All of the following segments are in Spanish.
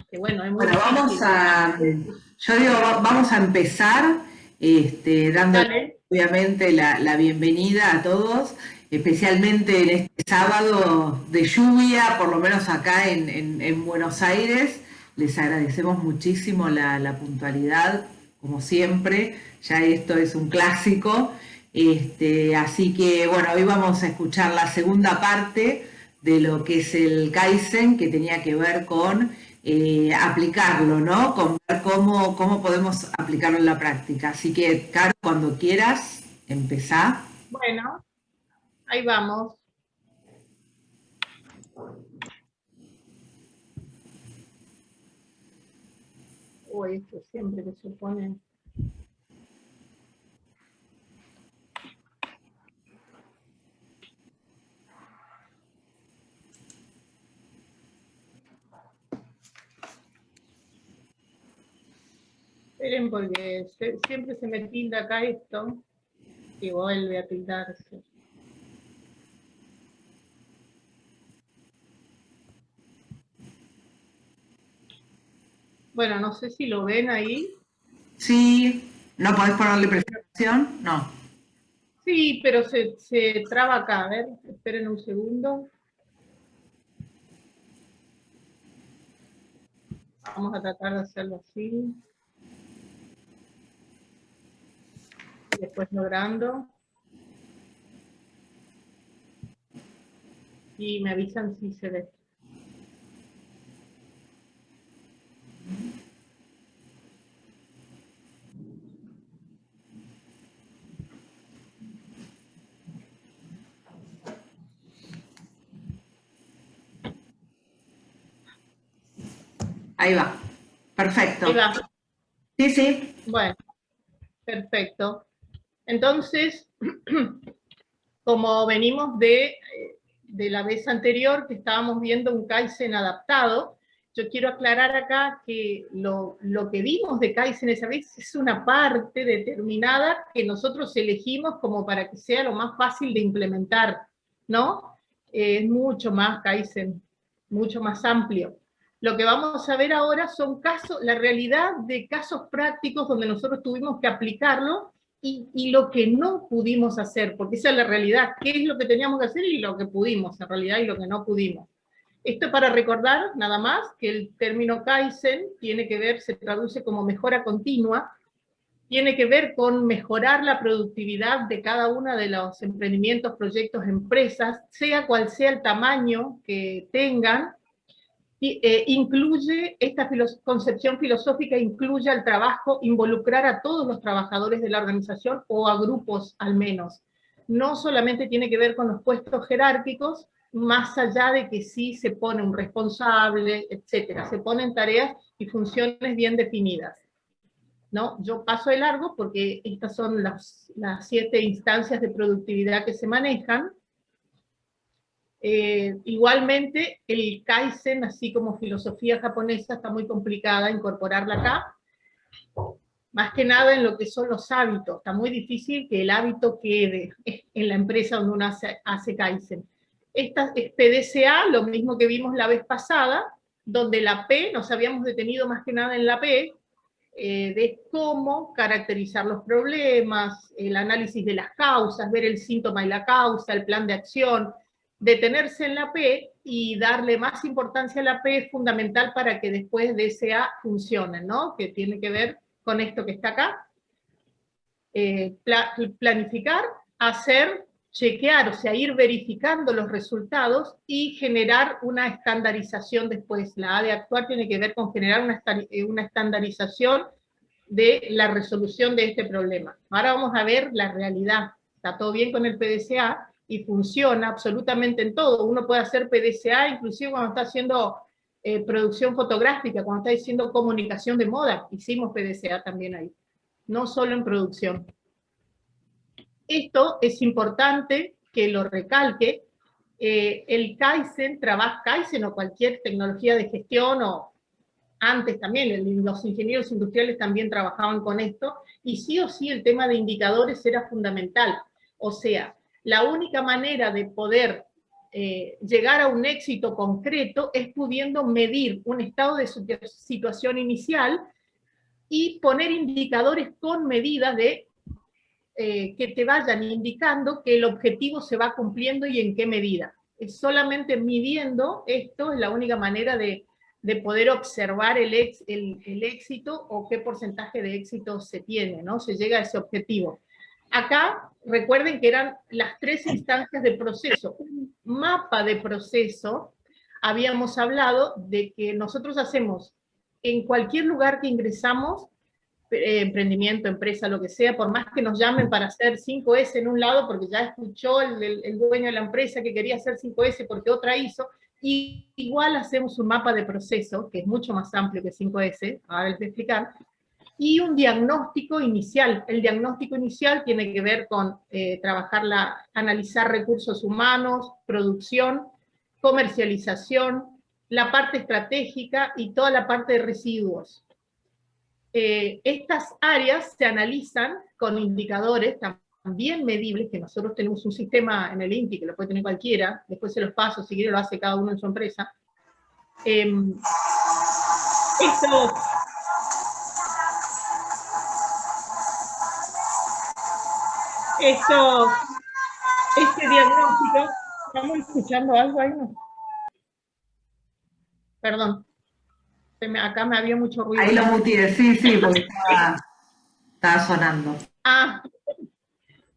que bueno, es muy Bueno, difícil. yo digo, vamos a empezar dándole Dale. obviamente la bienvenida a todos, especialmente en este sábado de lluvia, por lo menos acá en Buenos Aires. Les agradecemos muchísimo la puntualidad, como siempre, ya esto es un clásico. Así que bueno, hoy vamos a escuchar la segunda parte de lo que es el Kaizen, que tenía que ver con aplicarlo, ¿no? Con ver cómo podemos aplicarlo en la práctica. Así que, Caro, cuando quieras, empezá. Bueno, ahí vamos. Uy, esto siempre que se pone. Esperen porque siempre se me tilda acá esto y vuelve a tildarse. Bueno, no sé si lo ven ahí. Sí, ¿no podés ponerle presentación? No. Sí, pero se traba acá. A ver, esperen un segundo. Vamos a tratar de hacerlo así. Y después logrando. Y me avisan si se ve. Ahí va. Ahí Perfecto. va. Sí, sí. Bueno, perfecto. Entonces, como venimos de la vez anterior que estábamos viendo un Kaizen adaptado, yo quiero aclarar acá que lo que vimos de Kaizen esa vez es una parte determinada que nosotros elegimos como para que sea lo más fácil de implementar, ¿no? Es mucho más Kaizen, mucho más amplio. Lo que vamos a ver ahora son casos, la realidad de casos prácticos donde nosotros tuvimos que aplicarlo y lo que no pudimos hacer, porque esa es la realidad, qué es lo que teníamos que hacer y lo que pudimos en realidad y lo que no pudimos. Esto para recordar nada más que el término Kaizen tiene que ver, se traduce como mejora continua, tiene que ver con mejorar la productividad de cada uno de los emprendimientos, proyectos, empresas, sea cual sea el tamaño que tengan, incluye, esta concepción filosófica incluye al trabajo, involucrar a todos los trabajadores de la organización o a grupos al menos. No solamente tiene que ver con los puestos jerárquicos, más allá de que sí se pone un responsable, etcétera. Se ponen tareas y funciones bien definidas. ¿No? Yo paso de largo porque estas son las 7 instancias de productividad que se manejan. Igualmente, el Kaizen, así como filosofía japonesa, está muy complicada incorporarla acá, más que nada en lo que son los hábitos. Está muy difícil que el hábito quede en la empresa donde uno hace Kaizen. Esta es PDCA, lo mismo que vimos la vez pasada, donde la P, nos habíamos detenido más que nada en la P, de cómo caracterizar los problemas, el análisis de las causas, ver el síntoma y la causa, el plan de acción, detenerse en la P y darle más importancia a la P es fundamental para que después de ese A funcione, ¿no? Que tiene que ver con esto que está acá. Planificar, hacer, chequear, o sea, ir verificando los resultados y generar una estandarización después. La A de actuar tiene que ver con generar una estandarización de la resolución de este problema. Ahora vamos a ver la realidad. Está todo bien con el PDCA y funciona absolutamente en todo. Uno puede hacer PDCA inclusive cuando está haciendo producción fotográfica, cuando está haciendo comunicación de moda. Hicimos PDCA también ahí, no solo en producción. Esto es importante que lo recalque. El Kaizen, trabaja Kaizen o cualquier tecnología de gestión o antes también, los ingenieros industriales también trabajaban con esto, y sí o sí el tema de indicadores era fundamental. O sea, la única manera de poder llegar a un éxito concreto es pudiendo medir un estado de situación inicial y poner indicadores con medidas de que te vayan indicando que el objetivo se va cumpliendo y en qué medida. Es solamente midiendo esto, es la única manera de poder observar el éxito o qué porcentaje de éxito se tiene, ¿no? Se llega a ese objetivo. Acá, recuerden que eran las 3 instancias de proceso. Un mapa de proceso, habíamos hablado de que nosotros hacemos en cualquier lugar que ingresamos, emprendimiento, empresa, lo que sea, por más que nos llamen para hacer 5S en un lado, porque ya escuchó el dueño de la empresa que quería hacer 5S porque otra hizo, y igual hacemos un mapa de proceso, que es mucho más amplio que 5S, ahora les voy a explicar, y un diagnóstico inicial. El diagnóstico inicial tiene que ver con analizar recursos humanos, producción, comercialización, la parte estratégica y toda la parte de residuos. Estas áreas se analizan con indicadores también medibles, que nosotros tenemos un sistema en el INTI, que lo puede tener cualquiera, después se los paso, si quiere lo hace cada uno en su empresa. Este diagnóstico, ¿estamos escuchando algo ahí? No. Perdón, acá me había mucho ruido. Ahí lo muteé, sí, porque estaba sonando.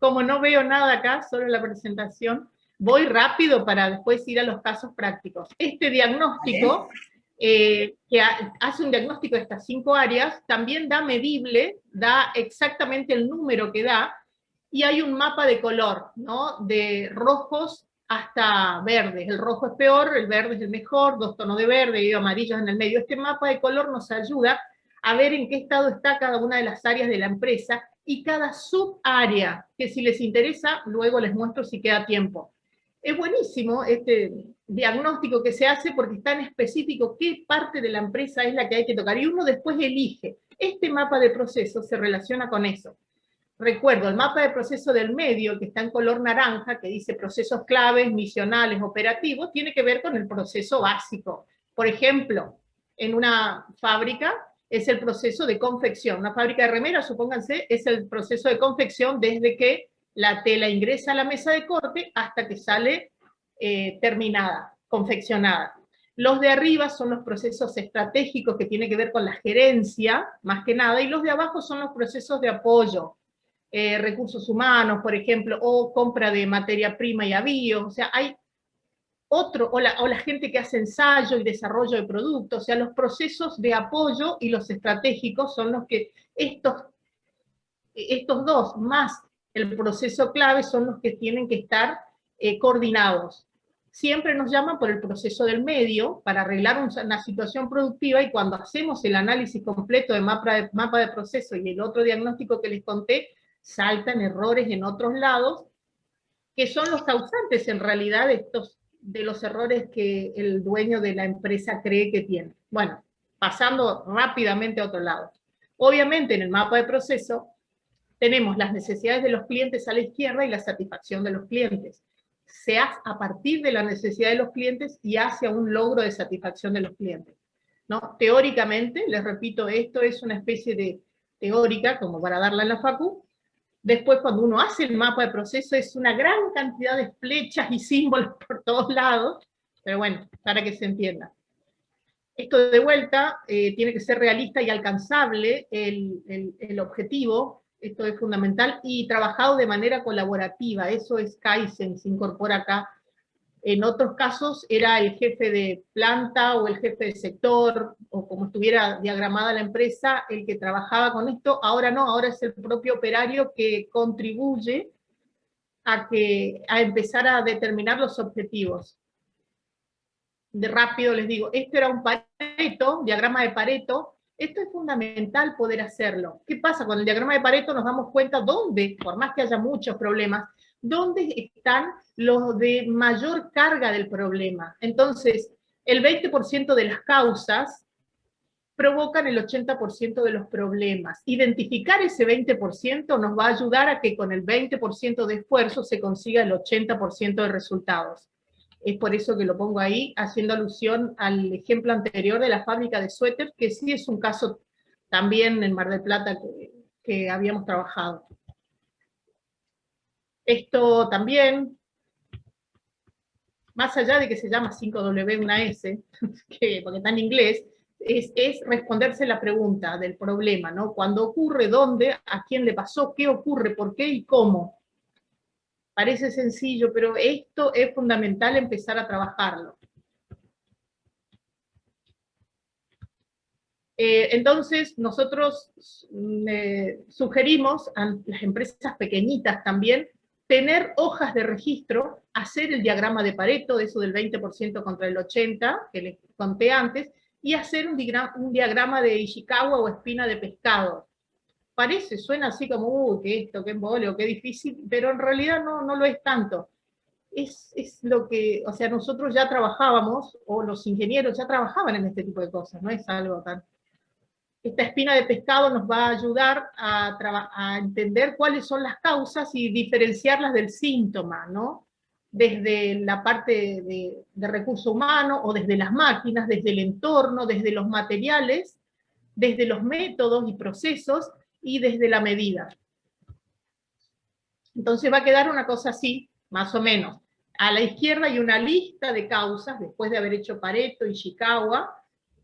Como no veo nada acá, solo la presentación, voy rápido para después ir a los casos prácticos. Este diagnóstico, que hace un diagnóstico de estas 5 áreas, también da medible, da exactamente el número que da, y hay un mapa de color, ¿no? De rojos hasta verdes. El rojo es peor, el verde es el mejor, 2 tonos de verde y amarillos en el medio. Este mapa de color nos ayuda a ver en qué estado está cada una de las áreas de la empresa y cada subárea, que si les interesa, luego les muestro si queda tiempo. Es buenísimo este diagnóstico que se hace porque está en específico qué parte de la empresa es la que hay que tocar, y uno después elige. Este mapa de proceso se relaciona con eso. Recuerdo, el mapa de proceso del medio, que está en color naranja, que dice procesos claves, misionales, operativos, tiene que ver con el proceso básico. Por ejemplo, en una fábrica es el proceso de confección. Una fábrica de remeras, supónganse, es el proceso de confección desde que la tela ingresa a la mesa de corte hasta que sale terminada, confeccionada. Los de arriba son los procesos estratégicos que tienen que ver con la gerencia, más que nada, y los de abajo son los procesos de apoyo. Recursos humanos, por ejemplo, o compra de materia prima y avíos, o sea, hay otro, o la gente que hace ensayo y desarrollo de productos, o sea, los procesos de apoyo y los estratégicos son los que, estos 2, más el proceso clave, son los que tienen que estar coordinados. Siempre nos llaman por el proceso del medio para arreglar una situación productiva, y cuando hacemos el análisis completo de mapa de proceso y el otro diagnóstico que les conté, saltan errores en otros lados, que son los causantes en realidad de los errores que el dueño de la empresa cree que tiene. Bueno, pasando rápidamente a otro lado. Obviamente en el mapa de proceso tenemos las necesidades de los clientes a la izquierda y la satisfacción de los clientes. Se hace a partir de la necesidad de los clientes y hacia un logro de satisfacción de los clientes, ¿no? Teóricamente, les repito, esto es una especie de teórica, como para darla en la facu. Después, cuando uno hace el mapa de proceso, es una gran cantidad de flechas y símbolos por todos lados, pero bueno, para que se entienda. Esto de vuelta tiene que ser realista y alcanzable el objetivo, esto es fundamental, y trabajado de manera colaborativa, eso es Kaizen, se incorpora acá. En otros casos era el jefe de planta o el jefe de sector, o como estuviera diagramada la empresa, el que trabajaba con esto. Ahora no, ahora es el propio operario que contribuye a empezar a determinar los objetivos. De rápido les digo, esto era un Pareto, diagrama de Pareto. Esto es fundamental poder hacerlo. ¿Qué pasa? Con el diagrama de Pareto nos damos cuenta dónde, por más que haya muchos problemas, dónde están los de mayor carga del problema. Entonces, el 20% de las causas provocan el 80% de los problemas. Identificar ese 20% nos va a ayudar a que con el 20% de esfuerzo se consiga el 80% de resultados. es por eso que lo pongo ahí, haciendo alusión al ejemplo anterior de la fábrica de suéter, que sí es un caso también en Mar del Plata que habíamos trabajado. Esto también, más allá de que se llama 5W una S, porque está en inglés, es responderse la pregunta del problema, ¿no? Cuando ocurre, dónde, a quién le pasó, qué ocurre, por qué y cómo. Parece sencillo, pero esto es fundamental empezar a trabajarlo. Entonces, nosotros sugerimos a las empresas pequeñitas también tener hojas de registro, hacer el diagrama de Pareto, de eso del 20% contra el 80%, que les conté antes, y hacer un diagrama de Ishikawa o espina de pescado. Parece, suena así como, uy, qué esto, qué embolio, qué difícil, pero en realidad no lo es tanto. Es lo que, o sea, nosotros ya trabajábamos, o los ingenieros ya trabajaban en este tipo de cosas, no es algo tan... Esta espina de pescado nos va a ayudar a entender cuáles son las causas y diferenciarlas del síntoma, ¿no? Desde la parte de recurso humano o desde las máquinas, desde el entorno, desde los materiales, desde los métodos y procesos y desde la medida. Entonces va a quedar una cosa así, más o menos. A la izquierda hay una lista de causas, después de haber hecho Pareto y Ishikawa,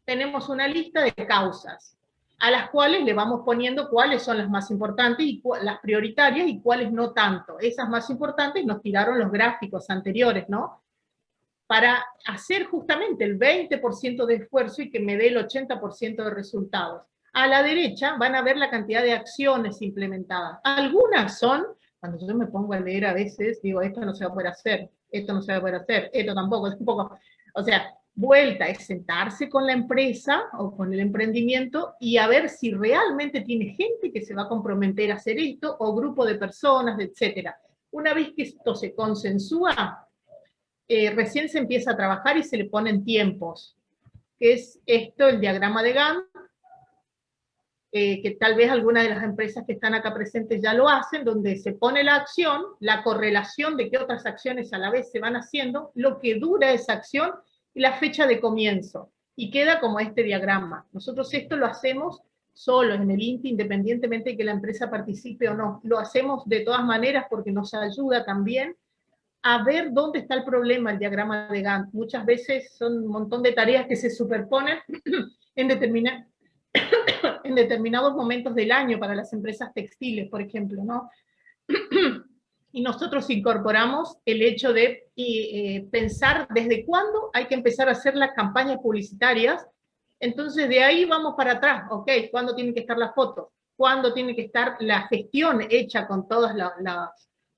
tenemos una lista de causas, a las cuales le vamos poniendo cuáles son las más importantes y las prioritarias y cuáles no tanto. Esas más importantes nos tiraron los gráficos anteriores, ¿no? Para hacer justamente el 20% de esfuerzo y que me dé el 80% de resultados. A la derecha van a ver la cantidad de acciones implementadas. Algunas son, cuando yo me pongo a leer a veces, digo, esto no se va a poder hacer, esto no se va a poder hacer, esto tampoco, es un poco, o sea, vuelta es sentarse con la empresa o con el emprendimiento y a ver si realmente tiene gente que se va a comprometer a hacer esto o grupo de personas, etcétera. Una vez que esto se consensúa, recién se empieza a trabajar y se le ponen tiempos, que es esto, el diagrama de Gantt, que tal vez algunas de las empresas que están acá presentes ya lo hacen, donde se pone la acción, la correlación de qué otras acciones a la vez se van haciendo, lo que dura esa acción y la fecha de comienzo. Y queda como este diagrama. Nosotros esto lo hacemos solos en el INTI, independientemente de que la empresa participe o no. Lo hacemos de todas maneras porque nos ayuda también a ver dónde está el problema, el diagrama de Gantt. Muchas veces son un montón de tareas que se superponen en determinados momentos del año para las empresas textiles, por ejemplo, ¿no? Y nosotros incorporamos el hecho de pensar desde cuándo hay que empezar a hacer las campañas publicitarias. Entonces, de ahí vamos para atrás, ¿ok? ¿Cuándo tienen que estar las fotos? ¿Cuándo tiene que estar la gestión hecha con todos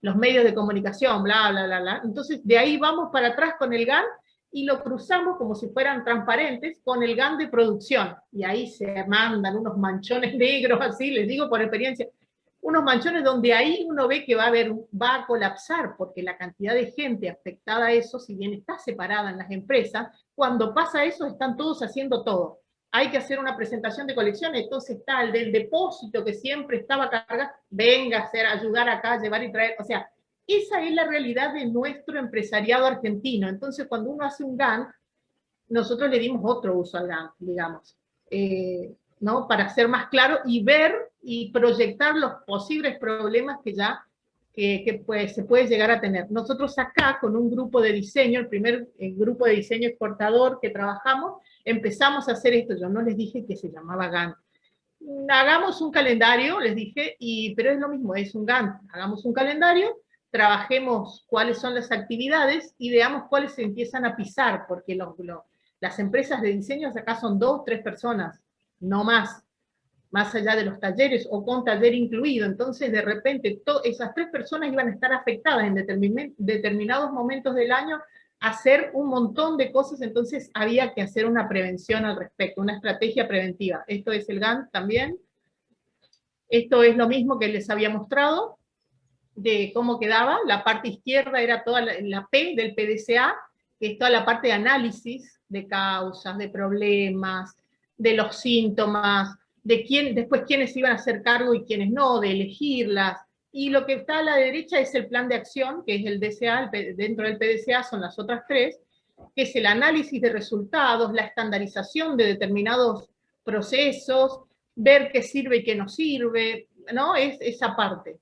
los medios de comunicación? Bla, bla, bla, bla. Entonces, de ahí vamos para atrás con el Gantt y lo cruzamos como si fueran transparentes con el Gantt de producción. Y ahí se mandan unos manchones negros así, les digo por experiencia, unos manchones donde ahí uno ve que va a colapsar, porque la cantidad de gente afectada a eso, si bien está separada en las empresas, cuando pasa eso están todos haciendo todo. Hay que hacer una presentación de colección, entonces está el del depósito que siempre estaba cargado, venga a hacer, ayudar acá, llevar y traer, o sea, esa es la realidad de nuestro empresariado argentino. Entonces, cuando uno hace un Gantt, nosotros le dimos otro uso al Gantt, digamos, ¿no? Para ser más claro y ver y proyectar los posibles problemas que ya pues, se puede llegar a tener. Nosotros acá, con un grupo de diseño, el primer grupo de diseño exportador que trabajamos, empezamos a hacer esto. Yo no les dije que se llamaba Gantt. Hagamos un calendario, les dije, pero es lo mismo, es un Gantt. Hagamos un calendario, trabajemos cuáles son las actividades y veamos cuáles se empiezan a pisar, porque las empresas de diseño acá son 2, 3 personas, no más allá de los talleres o con taller incluido. Entonces, de repente, esas 3 personas iban a estar afectadas en determinados momentos del año a hacer un montón de cosas, entonces había que hacer una prevención al respecto, una estrategia preventiva. Esto es el Gantt también. Esto es lo mismo que les había mostrado, de cómo quedaba. La parte izquierda era toda la P del PDCA, que es toda la parte de análisis de causas, de problemas, de los síntomas, después quiénes iban a hacer cargo y quiénes no, de elegirlas, Y lo que está a la derecha es el plan de acción, que es el DCA, dentro del PDCA son las otras tres, que es el análisis de resultados, la estandarización de determinados procesos, ver qué sirve y qué no sirve, ¿no? Es esa parte.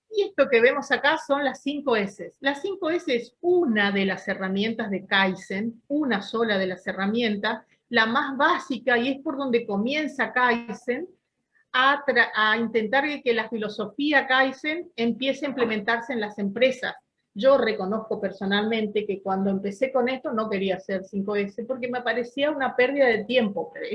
Y esto que vemos acá son las 5 S. Las 5 S es una de las herramientas de Kaizen, una sola de las herramientas, la más básica, y es por donde comienza Kaizen, a intentar que la filosofía Kaizen empiece a implementarse en las empresas. Yo reconozco personalmente que cuando empecé con esto no quería hacer 5S porque me parecía una pérdida de tiempo, pero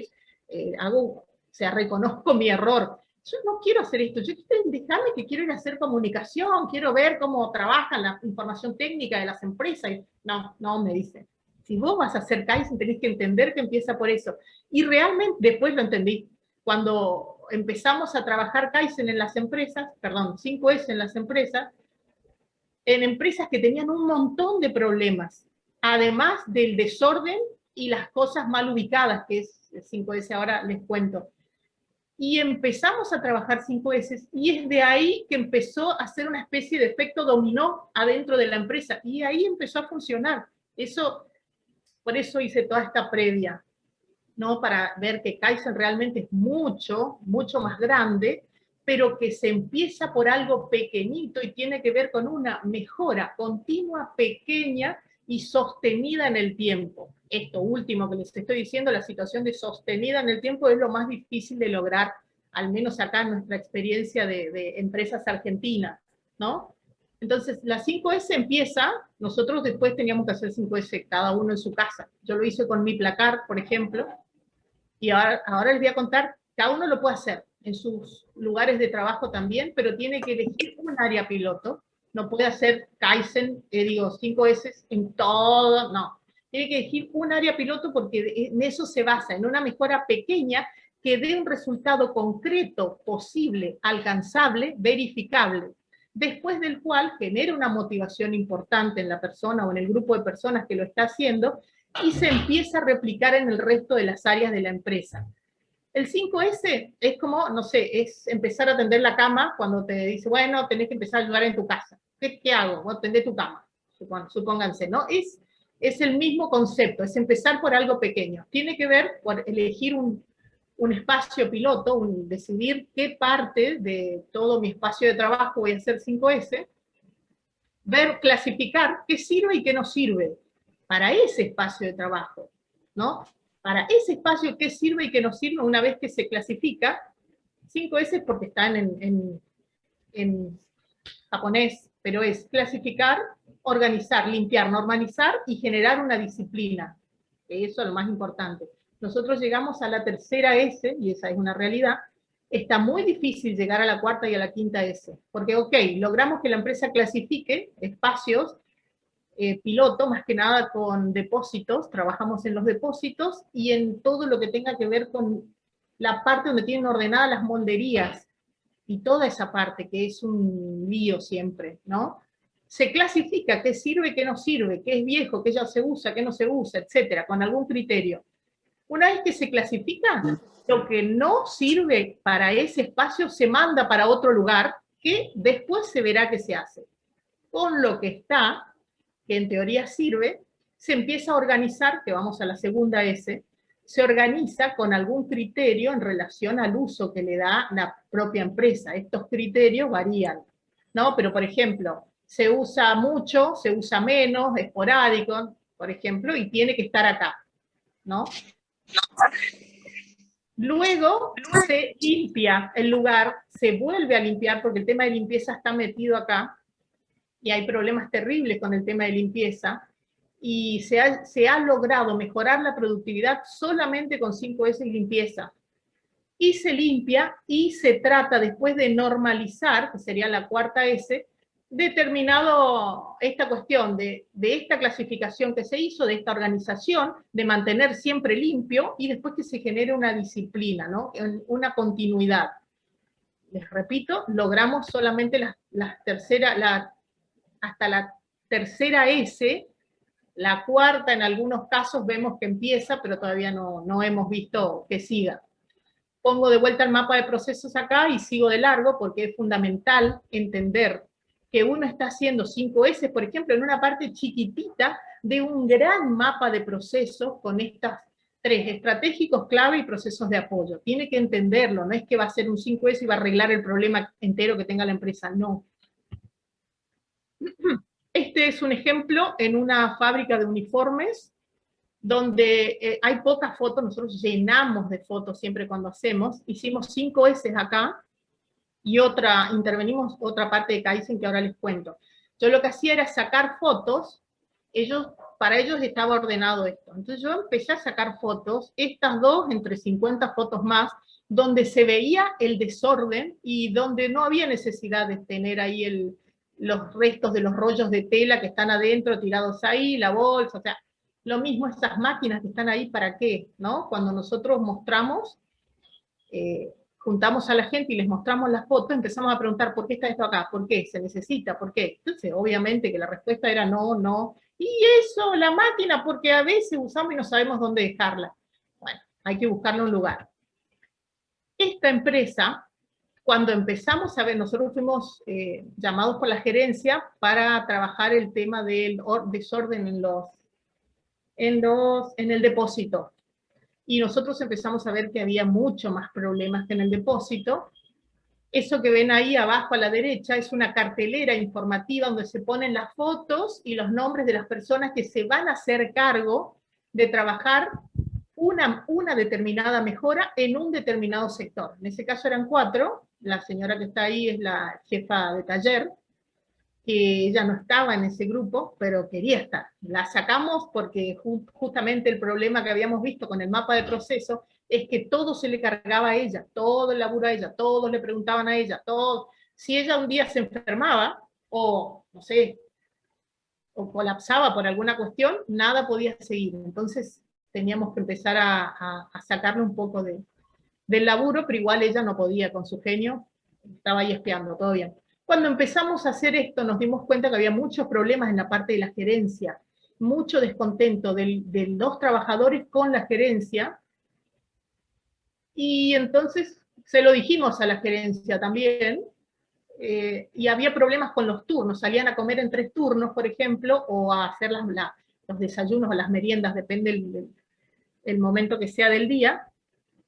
reconozco mi error. Yo no quiero hacer esto, yo quiero dejarme que quiero ir a hacer comunicación, quiero ver cómo trabajan la información técnica de las empresas. No, no, me dicen. Si vos vas a hacer Kaizen tenés que entender que empieza por eso. Y realmente después lo entendí. Cuando empezamos a trabajar Kaizen en las empresas, perdón, 5S en las empresas, en empresas que tenían un montón de problemas, además del desorden y las cosas mal ubicadas, que es el 5S, ahora les cuento. Y empezamos a trabajar 5S, y es de ahí que empezó a hacer una especie de efecto dominó adentro de la empresa, y ahí empezó a funcionar. Por eso hice toda esta previa, ¿no? Para ver que Kaizen realmente es mucho, mucho más grande, pero que se empieza por algo pequeñito y tiene que ver con una mejora continua, pequeña y sostenida en el tiempo. Esto último que les estoy diciendo, la situación de sostenida en el tiempo, es lo más difícil de lograr, al menos acá en nuestra experiencia de empresas argentinas, ¿no? Entonces, la 5S empieza, nosotros después teníamos que hacer 5S cada uno en su casa. Yo lo hice con mi placar, por ejemplo, y ahora les voy a contar, cada uno lo puede hacer en sus lugares de trabajo también, pero tiene que elegir un área piloto, no puede hacer Kaizen, 5S en todo, no. Tiene que elegir un área piloto porque en eso se basa, en una mejora pequeña que dé un resultado concreto, posible, alcanzable, verificable, después del cual genera una motivación importante en la persona o en el grupo de personas que lo está haciendo, y se empieza a replicar en el resto de las áreas de la empresa. El 5S es como, no sé, es empezar a tender la cama cuando te dice, bueno, tenés que empezar a ayudar en tu casa. ¿Qué hago? Bueno, tender tu cama, supónganse, ¿no? Es el mismo concepto, es empezar por algo pequeño. Tiene que ver por elegir un espacio piloto, decidir qué parte de todo mi espacio de trabajo voy a hacer 5S, clasificar qué sirve y qué no sirve para ese espacio de trabajo, ¿no? Para ese espacio, qué sirve y qué no sirve una vez que se clasifica. 5S porque están en japonés, pero es clasificar, organizar, limpiar, normalizar y generar una disciplina. Eso es lo más importante. Nosotros llegamos a la tercera S, y esa es una realidad. Está muy difícil llegar a la cuarta y a la quinta S, porque, ok, logramos que la empresa clasifique espacios piloto, más que nada con depósitos, trabajamos en los depósitos y en todo lo que tenga que ver con la parte donde tienen ordenadas las molderías y toda esa parte, que es un lío siempre, ¿no? Se clasifica qué sirve, qué no sirve, qué es viejo, qué ya se usa, qué no se usa, etcétera, con algún criterio. Una vez que se clasifica, lo que no sirve para ese espacio se manda para otro lugar, que después se verá qué se hace. Con lo que está, que en teoría sirve, se empieza a organizar, que vamos a la segunda S, se organiza con algún criterio en relación al uso que le da la propia empresa. Estos criterios varían, ¿no? Pero, por ejemplo, se usa mucho, se usa menos, esporádico, por ejemplo, y tiene que estar acá, ¿no? Luego se limpia el lugar, se vuelve a limpiar, porque el tema de limpieza está metido acá, y hay problemas terribles con el tema de limpieza, y se ha logrado mejorar la productividad solamente con 5S y limpieza. Y se limpia y se trata después de normalizar, que sería la cuarta S, determinado esta cuestión de esta clasificación que se hizo, de esta organización, de mantener siempre limpio y después que se genere una disciplina, ¿no? Una continuidad. Les repito, logramos solamente hasta la tercera S, la cuarta en algunos casos vemos que empieza, pero todavía no hemos visto que siga. pongo de vuelta el mapa de procesos acá y sigo de largo porque es fundamental entender que uno está haciendo 5S, por ejemplo, en una parte chiquitita de un gran mapa de procesos con estas 3, estratégicos, clave y procesos de apoyo. Tiene que entenderlo, no es que va a ser un 5S y va a arreglar el problema entero que tenga la empresa, no. Este es un ejemplo en una fábrica de uniformes, donde hay pocas fotos, nosotros llenamos de fotos siempre cuando hacemos, hicimos 5S acá, y intervenimos otra parte de Kaizen que ahora les cuento. Yo lo que hacía era sacar fotos, para ellos estaba ordenado esto. Entonces yo empecé a sacar fotos, estas dos, entre 50 fotos más, donde se veía el desorden y donde no había necesidad de tener ahí los restos de los rollos de tela que están adentro tirados ahí, la bolsa, o sea, lo mismo esas máquinas que están ahí, ¿para qué? ¿No? Cuando nosotros mostramos, juntamos a la gente y les mostramos las fotos, empezamos a preguntar, ¿por qué está esto acá? ¿Por qué? ¿Se necesita? ¿Por qué? Entonces, obviamente que la respuesta era no, no. Y eso, la máquina, porque a veces usamos y no sabemos dónde dejarla. Bueno, hay que buscarle un lugar. Esta empresa, cuando empezamos a ver, nosotros fuimos llamados por la gerencia para trabajar el tema del desorden en el depósito. Y nosotros empezamos a ver que había mucho más problemas que en el depósito. Eso que ven ahí abajo a la derecha es una cartelera informativa donde se ponen las fotos y los nombres de las personas que se van a hacer cargo de trabajar una determinada mejora en un determinado sector. En ese caso eran 4, la señora que está ahí es la jefa de taller, que ella no estaba en ese grupo, pero quería estar. La sacamos porque justamente el problema que habíamos visto con el mapa de proceso es que todo se le cargaba a ella, todo el laburo a ella, todos le preguntaban a ella, todo. Si ella un día se enfermaba, o no sé, o colapsaba por alguna cuestión, nada podía seguir. Entonces teníamos que empezar a sacarle un poco del laburo, pero igual ella no podía con su genio, estaba ahí espiando, todo bien. Cuando empezamos a hacer esto nos dimos cuenta que había muchos problemas en la parte de la gerencia, mucho descontento de los trabajadores con la gerencia, y entonces se lo dijimos a la gerencia también, y había problemas con los turnos, salían a comer en 3 turnos, por ejemplo, o a hacer los desayunos o las meriendas, depende el momento que sea del día.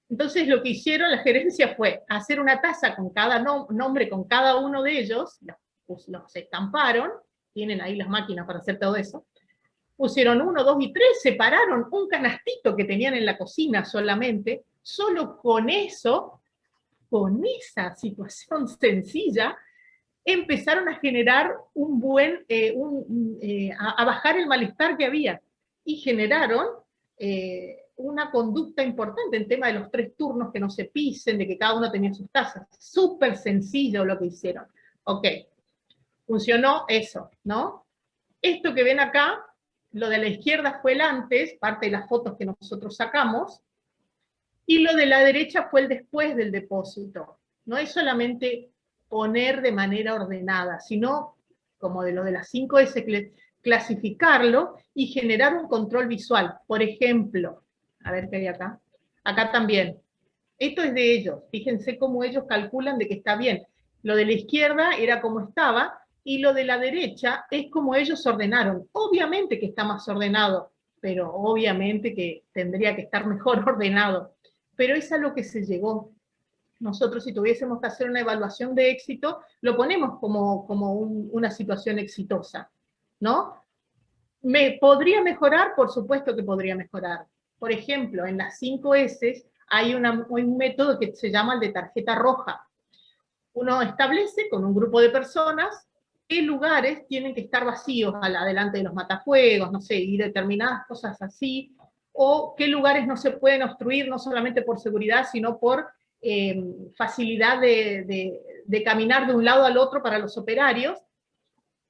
Entonces lo que hicieron la gerencia fue hacer una taza con cada nombre, con cada uno de ellos, los estamparon, tienen ahí las máquinas para hacer todo eso, pusieron 1, 2 y 3, separaron un canastito que tenían en la cocina solamente, solo con eso, con esa situación sencilla, empezaron a generar a bajar el malestar que había, y generaron una conducta importante en tema de los 3 turnos, que no se pisen, de que cada uno tenía sus tazas. Súper sencillo lo que hicieron. Ok, funcionó eso, ¿no? Esto que ven acá, lo de la izquierda fue el antes, parte de las fotos que nosotros sacamos, y lo de la derecha fue el después del depósito. No es solamente poner de manera ordenada, sino, como de lo de las 5S, clasificarlo y generar un control visual. Por ejemplo, a ver qué hay acá. Acá también. Esto es de ellos. Fíjense cómo ellos calculan de que está bien. Lo de la izquierda era como estaba, y lo de la derecha es como ellos ordenaron. Obviamente que está más ordenado, pero obviamente que tendría que estar mejor ordenado. Pero es a lo que se llegó. Nosotros, si tuviésemos que hacer una evaluación de éxito, lo ponemos como una situación exitosa, ¿no? ¿Podría mejorar? Por supuesto que podría mejorar. Por ejemplo, en las 5S hay un método que se llama el de tarjeta roja. Uno establece con un grupo de personas qué lugares tienen que estar vacíos adelante de los matafuegos, no sé, y determinadas cosas así, o qué lugares no se pueden obstruir, no solamente por seguridad, sino por facilidad de caminar de un lado al otro para los operarios.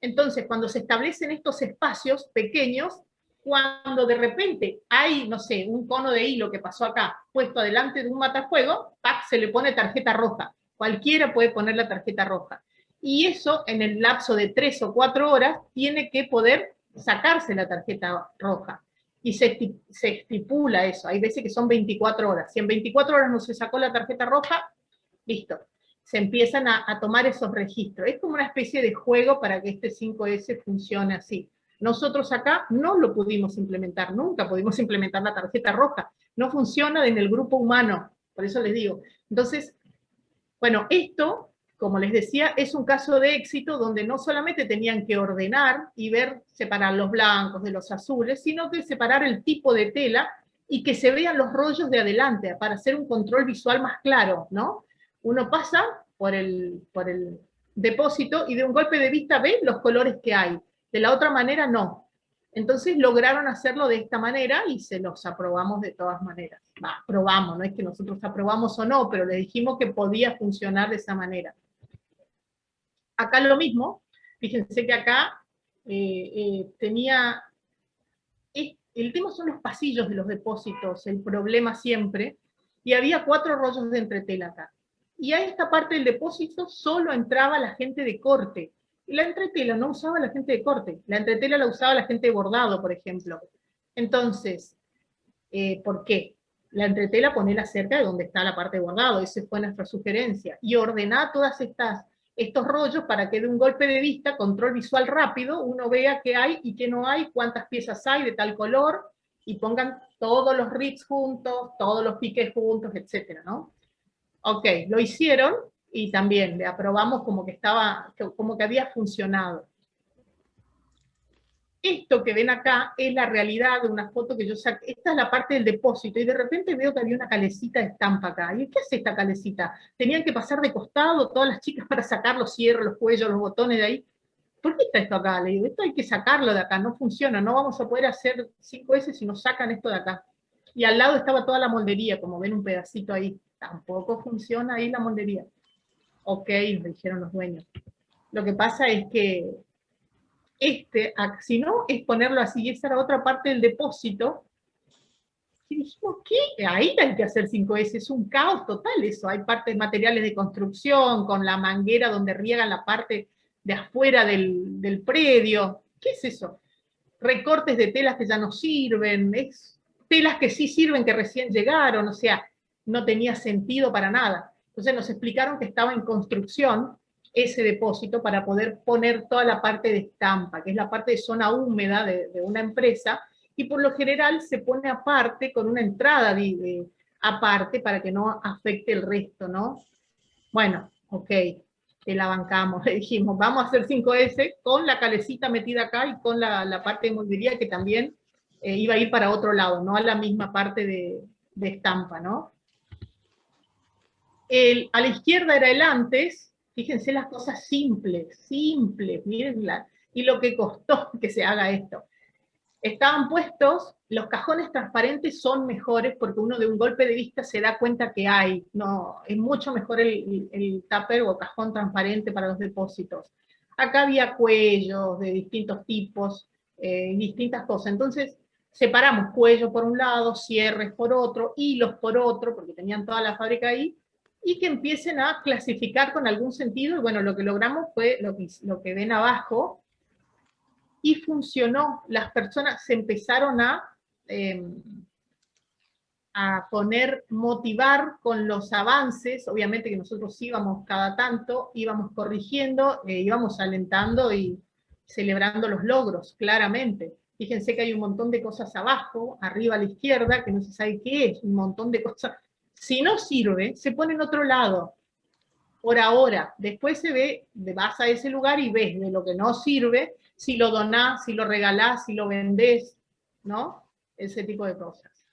Entonces, cuando se establecen estos espacios pequeños, cuando de repente hay, no sé, un cono de hilo que pasó acá, puesto adelante de un matafuego, ¡pac!, se le pone tarjeta roja. Cualquiera puede poner la tarjeta roja. Y eso, en el lapso de 3 o 4 horas, tiene que poder sacarse la tarjeta roja. y se estipula eso. Hay veces que son 24 horas. Si en 24 horas no se sacó la tarjeta roja, listo. Se empiezan a tomar esos registros. Es como una especie de juego para que este 5S funcione así. Nosotros acá no lo pudimos implementar, nunca pudimos implementar la tarjeta roja. No funciona en el grupo humano, por eso les digo. Entonces, bueno, esto, como les decía, es un caso de éxito donde no solamente tenían que ordenar y ver, separar los blancos de los azules, sino que separar el tipo de tela y que se vean los rollos de adelante para hacer un control visual más claro, ¿no? Uno pasa por el depósito y de un golpe de vista ve los colores que hay. De la otra manera, no. Entonces lograron hacerlo de esta manera y se los aprobamos de todas maneras. Aprobamos, no es que nosotros aprobamos o no, pero le dijimos que podía funcionar de esa manera. Acá lo mismo, fíjense que acá tenía, el tema son los pasillos de los depósitos, el problema siempre, y había 4 rollos de entretela acá. Y a esta parte del depósito solo entraba la gente de corte. La entretela no usaba la gente de corte, la entretela la usaba la gente de bordado, por ejemplo. Entonces, ¿por qué? La entretela ponela cerca de donde está la parte de bordado, esa fue nuestra sugerencia. Y ordenar todas estos rollos para que de un golpe de vista, control visual rápido, uno vea qué hay y qué no hay, cuántas piezas hay de tal color, y pongan todos los rips juntos, todos los piques juntos, etcétera, ¿no? Ok, lo hicieron y también le aprobamos como que había funcionado. Esto que ven acá es la realidad de una foto que yo saqué. Esta es la parte del depósito y de repente veo que había una calecita de estampa acá. ¿Y qué hace esta calecita? Tenían que pasar de costado todas las chicas para sacar los cierres, los cuellos, los botones de ahí. ¿Por qué está esto acá? Le digo, esto hay que sacarlo de acá, no funciona, no vamos a poder hacer 5S si nos sacan esto de acá. Y al lado estaba toda la moldería, como ven un pedacito ahí. Tampoco funciona ahí la moldería. Ok, nos dijeron los dueños. Lo que pasa es que si no, es ponerlo así, y esa era otra parte del depósito. Y dijimos, ¿qué? Ahí hay que hacer 5S, es un caos total eso. Hay partes materiales de construcción, con la manguera donde riegan la parte de afuera del predio. ¿Qué es eso? Recortes de telas que ya no sirven, telas que sí sirven que recién llegaron, o sea, no tenía sentido para nada. Entonces nos explicaron que estaba en construcción ese depósito para poder poner toda la parte de estampa, que es la parte de zona húmeda de una empresa, y por lo general se pone aparte con una entrada aparte para que no afecte el resto, ¿no? Bueno, ok, te la bancamos, le dijimos, vamos a hacer 5S con la calecita metida acá y con la parte de moldería que también iba a ir para otro lado, no a la misma parte de estampa, ¿no? A la izquierda era el antes, fíjense las cosas simples, miren y lo que costó que se haga esto. Estaban puestos, los cajones transparentes son mejores porque uno de un golpe de vista se da cuenta que hay, no, es mucho mejor el tupper o cajón transparente para los depósitos. Acá había cuellos de distintos tipos, distintas cosas, entonces separamos cuello por un lado, cierres por otro, hilos por otro, porque tenían toda la fábrica ahí, y que empiecen a clasificar con algún sentido, y bueno, lo que logramos fue lo que ven abajo, y funcionó. Las personas se empezaron a motivar con los avances, obviamente que nosotros íbamos cada tanto, íbamos corrigiendo, íbamos alentando y celebrando los logros, claramente. Fíjense que hay un montón de cosas abajo, arriba a la izquierda, que no se sabe qué es, un montón de cosas. Si no sirve, se pone en otro lado, por ahora. Después se ve, vas a ese lugar y ves de lo que no sirve, si lo donás, si lo regalás, si lo vendés, ¿no? Ese tipo de cosas.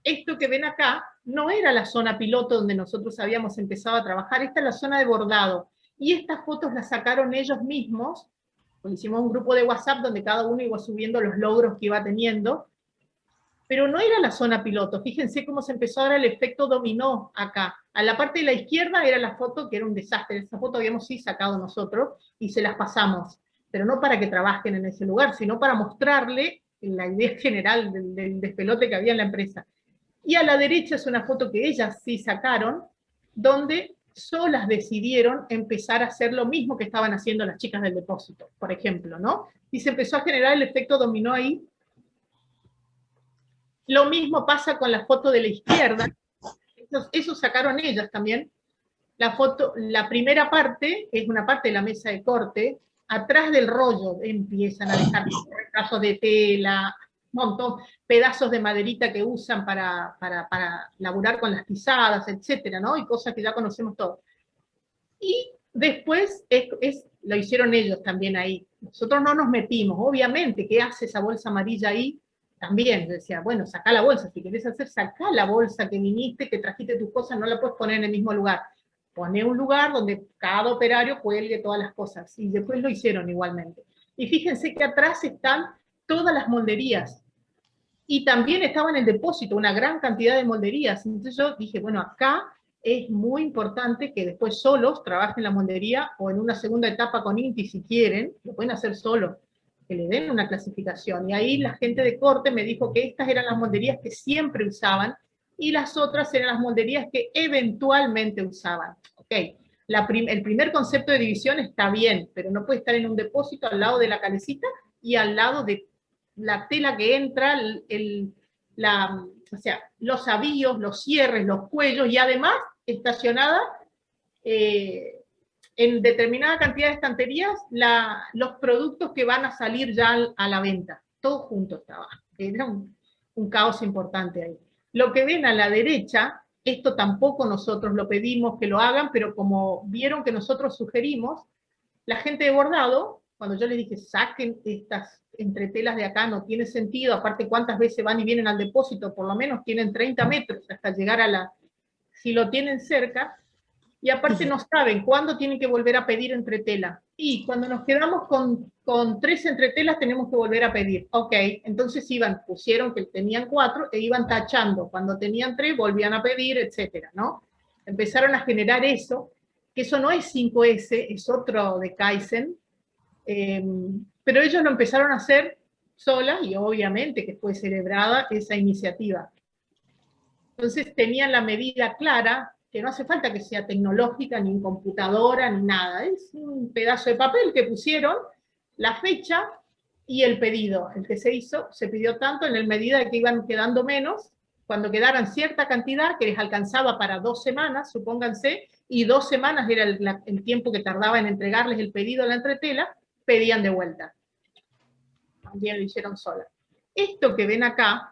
Esto que ven acá no era la zona piloto donde nosotros habíamos empezado a trabajar, esta es la zona de bordado. Y estas fotos las sacaron ellos mismos, pues hicimos un grupo de WhatsApp donde cada uno iba subiendo los logros que iba teniendo, pero no era la zona piloto. Fíjense cómo se empezó a dar el efecto dominó acá. A la parte de la izquierda era la foto que era un desastre. Esa foto habíamos sí sacado nosotros y se las pasamos, pero no para que trabajen en ese lugar, sino para mostrarle la idea general del despelote que había en la empresa. Y a la derecha es una foto que ellas sí sacaron, donde solas decidieron empezar a hacer lo mismo que estaban haciendo las chicas del depósito, por ejemplo, ¿no? Y se empezó a generar el efecto dominó ahí. Lo mismo pasa con la foto de la izquierda. Eso sacaron ellas también. La foto, la primera parte, es una parte de la mesa de corte, atrás del rollo empiezan a dejar retazos de tela, un montón, pedazos de maderita que usan para laburar con las pisadas, etcétera, ¿no? Y cosas que ya conocemos todos. Y después lo hicieron ellos también ahí. Nosotros no nos metimos, obviamente, ¿qué hace esa bolsa amarilla ahí? También, decía, bueno, sacá la bolsa, si querés hacer, sacá la bolsa que viniste, que trajiste tus cosas, no la puedes poner en el mismo lugar. Pone un lugar donde cada operario cuelgue todas las cosas, y después lo hicieron igualmente. Y fíjense que atrás están todas las molderías, y también estaba en el depósito una gran cantidad de molderías. Entonces yo dije, bueno, acá es muy importante que después solos trabajen la moldería, o en una segunda etapa con INTI si quieren, lo pueden hacer solos, que le den una clasificación. Y ahí la gente de corte me dijo que estas eran las molderías que siempre usaban, y las otras eran las molderías que eventualmente usaban. Ok, el primer concepto de división está bien, pero no puede estar en un depósito al lado de la calecita y al lado de la tela que entra, o sea, los avíos, los cierres, los cuellos, y además estacionada en determinada cantidad de estanterías los productos que van a salir ya a la venta. Todo junto estaba. Era un caos importante ahí. Lo que ven a la derecha, esto tampoco nosotros lo pedimos que lo hagan, pero como vieron que nosotros sugerimos, la gente de bordado, cuando yo les dije, saquen estas entretelas de acá, no tiene sentido, aparte cuántas veces van y vienen al depósito, por lo menos tienen 30 metros hasta llegar a la, si lo tienen cerca, y aparte no saben cuándo tienen que volver a pedir entretela. Y cuando nos quedamos con 3 entretelas tenemos que volver a pedir. Ok, entonces pusieron que tenían 4 e iban tachando. Cuando tenían 3 volvían a pedir, etcétera, ¿no? Empezaron a generar eso, que eso no es 5S, es otro de Kaizen, pero ellos lo empezaron a hacer solas y obviamente que fue celebrada esa iniciativa. Entonces tenían la medida clara, que no hace falta que sea tecnológica, ni en computadora, ni nada. Es un pedazo de papel que pusieron, la fecha y el pedido. El que se hizo, se pidió tanto en la medida de que iban quedando menos. Cuando quedaran cierta cantidad, que les alcanzaba para 2 semanas, supónganse, y 2 semanas era el tiempo que tardaba en entregarles el pedido a la entretela, pedían de vuelta. También lo hicieron sola. Esto que ven acá,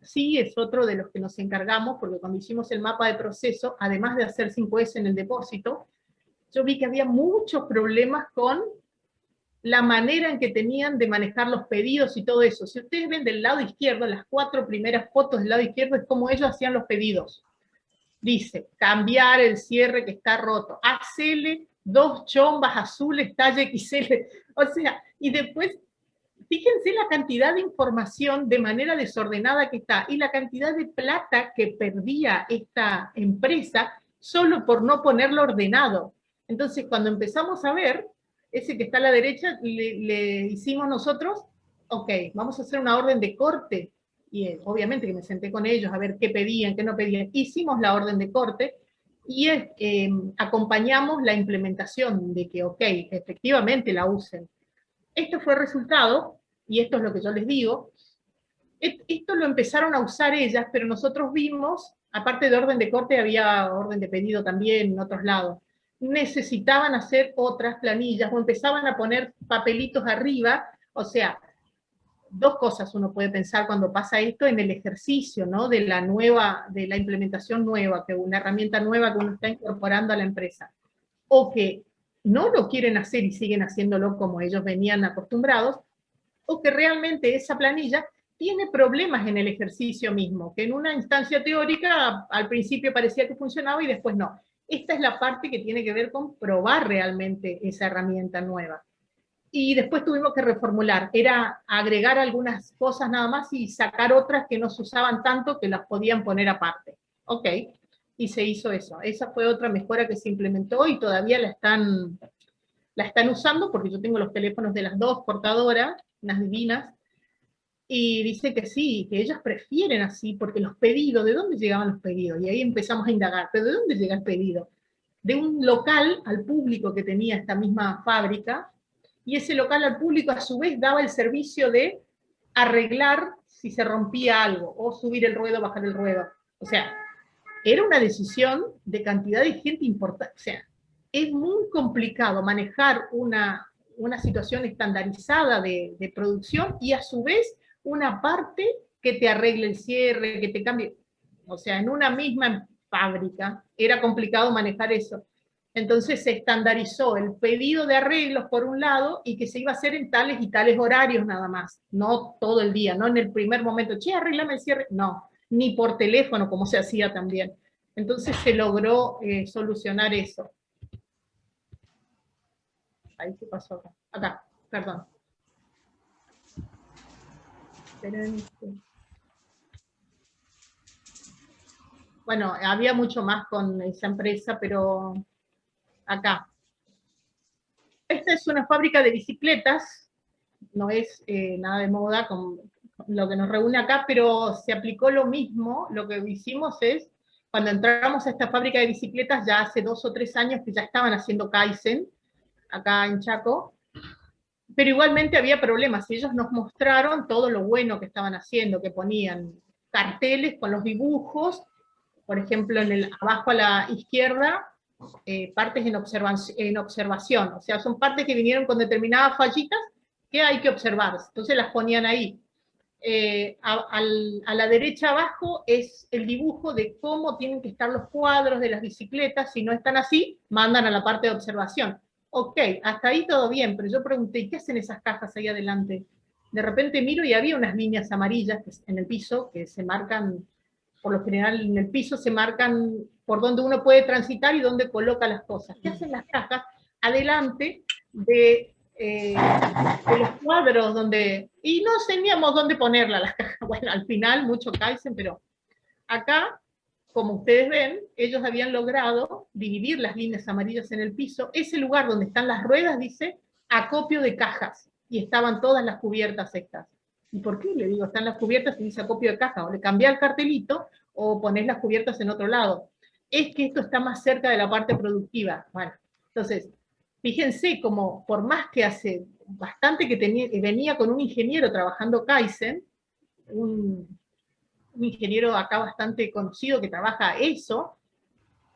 sí es otro de los que nos encargamos, porque cuando hicimos el mapa de proceso, además de hacer 5S en el depósito, yo vi que había muchos problemas con la manera en que tenían de manejar los pedidos y todo eso. Si ustedes ven del lado izquierdo, las 4 primeras fotos del lado izquierdo es como ellos hacían los pedidos. Dice, cambiar el cierre que está roto, hacele 2 chombas azules talla XL, o sea, y después fíjense la cantidad de información de manera desordenada que está y la cantidad de plata que perdía esta empresa solo por no ponerlo ordenado. Entonces, cuando empezamos a ver, ese que está a la derecha, le hicimos nosotros, ok, vamos a hacer una orden de corte. Y obviamente que me senté con ellos a ver qué pedían, qué no pedían. Hicimos la orden de corte y acompañamos la implementación de que, ok, efectivamente la usen. Esto fue el resultado, y esto es lo que yo les digo. Esto lo empezaron a usar ellas, pero nosotros vimos, aparte de orden de corte, había orden de pedido también en otros lados. Necesitaban hacer otras planillas, o empezaban a poner papelitos arriba, o sea, 2 cosas uno puede pensar cuando pasa esto en el ejercicio, ¿no? De la implementación nueva, que una herramienta nueva que uno está incorporando a la empresa. O que no lo quieren hacer y siguen haciéndolo como ellos venían acostumbrados, o que realmente esa planilla tiene problemas en el ejercicio mismo, que en una instancia teórica al principio parecía que funcionaba y después no. Esta es la parte que tiene que ver con probar realmente esa herramienta nueva. Y después tuvimos que reformular, era agregar algunas cosas nada más y sacar otras que no se usaban tanto que las podían poner aparte. Ok, y se hizo eso. Esa fue otra mejora que se implementó y todavía la están usando porque yo tengo los teléfonos de las 2 portadoras, unas divinas, y dice que sí, que ellas prefieren así porque los pedidos, ¿de dónde llegaban los pedidos? Y ahí empezamos a indagar, ¿pero de dónde llega el pedido? de un local al público que tenía esta misma fábrica, y ese local al público a su vez daba el servicio de arreglar si se rompía algo, o subir el ruedo, bajar el ruedo. O sea, era una decisión de cantidad de gente importante. O sea, es muy complicado manejar una situación estandarizada de producción y a su vez una parte que te arregle el cierre, que te cambie. O sea, en una misma fábrica era complicado manejar eso. Entonces se estandarizó el pedido de arreglos por un lado y que se iba a hacer en tales y tales horarios nada más, no todo el día, no en el primer momento, che, arreglame el cierre, no, ni por teléfono como se hacía también. Entonces se logró solucionar eso. Ahí se pasó acá. Acá, perdón. Bueno, había mucho más con esa empresa, pero acá. Esta es una fábrica de bicicletas, no es nada de moda con lo que nos reúne acá, pero se aplicó lo mismo. Lo que hicimos es, cuando entramos a esta fábrica de bicicletas, ya hace 2 o 3 años que ya estaban haciendo Kaizen, acá en Chaco, pero igualmente había problemas. Ellos nos mostraron todo lo bueno que estaban haciendo, que ponían carteles con los dibujos, por ejemplo, abajo a la izquierda, partes en observación, o sea, son partes que vinieron con determinadas fallitas que hay que observar, entonces las ponían ahí. A la derecha abajo es el dibujo de cómo tienen que estar los cuadros de las bicicletas, si no están así, mandan a la parte de observación. Ok, hasta ahí todo bien, pero yo pregunté, ¿qué hacen esas cajas ahí adelante? De repente miro y había unas líneas amarillas en el piso que se marcan, por lo general en el piso se marcan por donde uno puede transitar y dónde coloca las cosas. ¿Qué hacen las cajas adelante de los cuadros donde, y no teníamos dónde ponerla las cajas? Bueno, al final mucho Kaizen, pero acá, como ustedes ven, ellos habían logrado dividir las líneas amarillas en el piso. Ese lugar donde están las ruedas dice acopio de cajas, y estaban todas las cubiertas estas. ¿Y por qué? Le digo, están las cubiertas y dice acopio de caja, o le cambié el cartelito, o ponés las cubiertas en otro lado. Es que esto está más cerca de la parte productiva. Bueno, entonces, fíjense como por más que hace bastante que venía con un ingeniero trabajando Kaizen, un ingeniero acá bastante conocido que trabaja eso,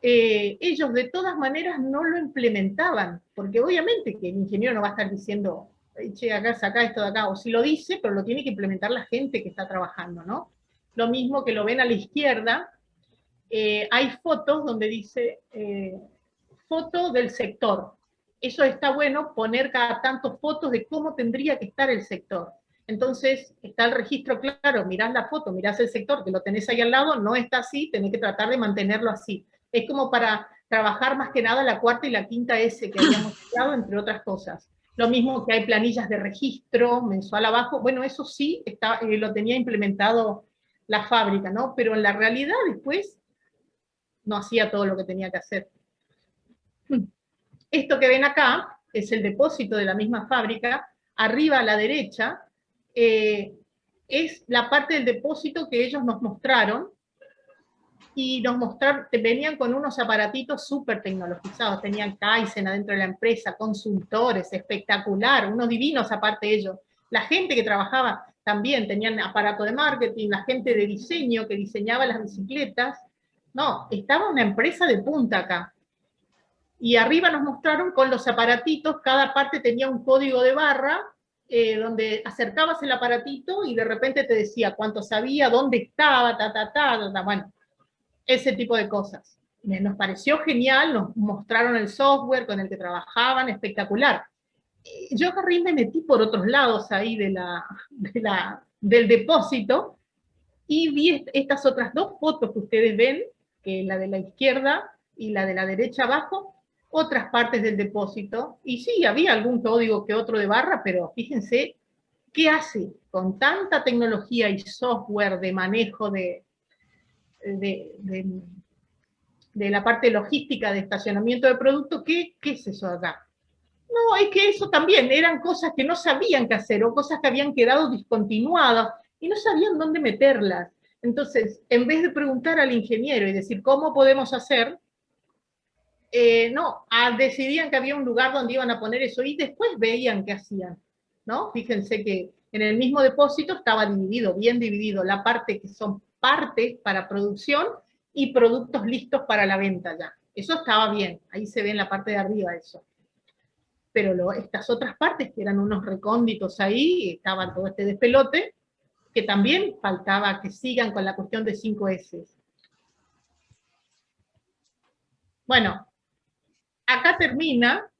ellos de todas maneras no lo implementaban, porque obviamente que el ingeniero no va a estar diciendo, che, acá saca esto de acá, o si lo dice, pero lo tiene que implementar la gente que está trabajando, ¿no? Lo mismo que lo ven a la izquierda, hay fotos donde dice foto del sector. Eso está bueno, poner cada tanto fotos de cómo tendría que estar el sector. Entonces, está el registro claro, mirás la foto, mirás el sector, que lo tenés ahí al lado, no está así, tenés que tratar de mantenerlo así. Es como para trabajar más que nada la cuarta y la quinta S que habíamos estudiado, entre otras cosas. Lo mismo que hay planillas de registro mensual abajo, bueno, eso sí lo tenía implementado la fábrica, ¿no? Pero en la realidad después no hacía todo lo que tenía que hacer. Esto que ven acá es el depósito de la misma fábrica. Arriba a la derecha es la parte del depósito que ellos nos mostraron, y nos mostraron, venían con unos aparatitos súper tecnologizados, tenían Kaizen adentro de la empresa, consultores, espectacular, unos divinos aparte de ellos. La gente que trabajaba también tenían aparato de marketing, la gente de diseño que diseñaba las bicicletas. No, estaba una empresa de punta acá. Y arriba nos mostraron con los aparatitos, cada parte tenía un código de barra, donde acercabas el aparatito y de repente te decía cuánto sabía, dónde estaba, bueno, ese tipo de cosas. Nos pareció genial, nos mostraron el software con el que trabajaban, espectacular. Yo agarré y me metí por otros lados ahí del depósito, y vi estas otras dos fotos que ustedes ven, que la de la izquierda y la de la derecha abajo, otras partes del depósito, y sí, había algún código que otro de barra, pero fíjense qué hace con tanta tecnología y software de manejo de la parte logística de estacionamiento de productos. ¿Qué es eso acá? No, es que eso también eran cosas que no sabían qué hacer, o cosas que habían quedado discontinuadas y no sabían dónde meterlas. Entonces, en vez de preguntar al ingeniero y decir, ¿cómo podemos hacer? no, decidían que había un lugar donde iban a poner eso y después veían qué hacían, ¿no? Fíjense que en el mismo depósito estaba dividido, bien dividido, la parte que son partes para producción y productos listos para la venta ya. Eso estaba bien, ahí se ve en la parte de arriba eso. Pero estas otras partes, que eran unos recónditos ahí, estaba todo este despelote, que también faltaba que sigan con la cuestión de 5S. Bueno, acá termina,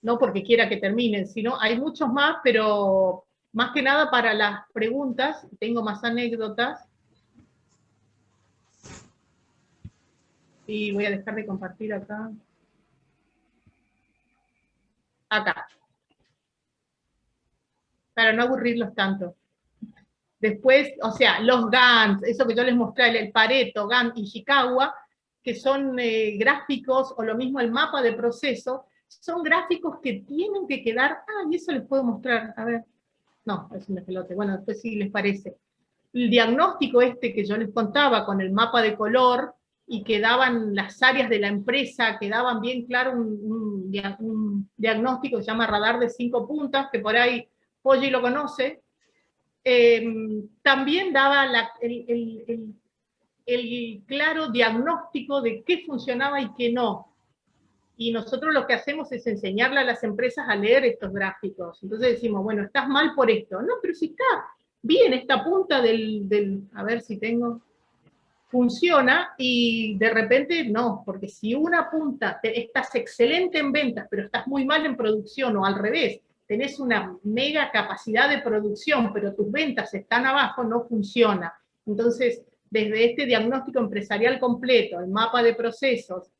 no porque quiera que terminen, sino hay muchos más, pero más que nada para las preguntas, tengo más anécdotas. Y voy a dejar de compartir acá. Acá. Para no aburrirlos tanto. Después, o sea, los Gantt, eso que yo les mostré, el Pareto, Gantt y Ishikawa, que son gráficos, o lo mismo el mapa de proceso, son gráficos que tienen que quedar, y eso les puedo mostrar, a ver, no, es un despelote, bueno, después sí les parece. El diagnóstico este que yo les contaba con el mapa de color, y quedaban las áreas de la empresa, quedaban bien claro un diagnóstico que se llama radar de 5 puntas, que por ahí Poggi lo conoce. También daba el claro diagnóstico de qué funcionaba y qué no. Y nosotros lo que hacemos es enseñarle a las empresas a leer estos gráficos. Entonces decimos, bueno, estás mal por esto. No, pero si está bien esta punta a ver si tengo, funciona, y de repente no, porque si una punta, estás excelente en ventas, pero estás muy mal en producción, o al revés, tenés una mega capacidad de producción, pero tus ventas están abajo, no funciona. Entonces, desde este diagnóstico empresarial completo, el mapa de procesos,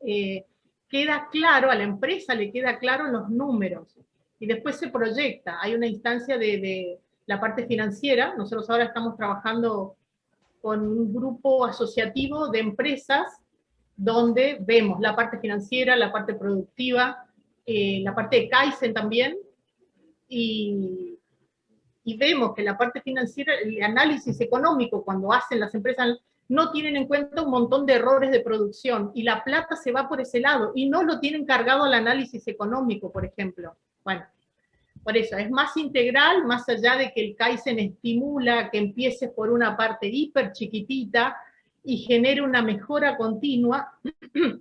queda claro, a la empresa le queda claro los números, y después se proyecta. Hay una instancia de la parte financiera. Nosotros ahora estamos trabajando con un grupo asociativo de empresas donde vemos la parte financiera, la parte productiva, la parte de Kaizen también, y vemos que la parte financiera, el análisis económico, cuando hacen las empresas, no tienen en cuenta un montón de errores de producción, y la plata se va por ese lado, y no lo tienen cargado al análisis económico, por ejemplo. Bueno, por eso, es más integral, más allá de que el Kaizen estimula que empieces por una parte hiper chiquitita y genere una mejora continua.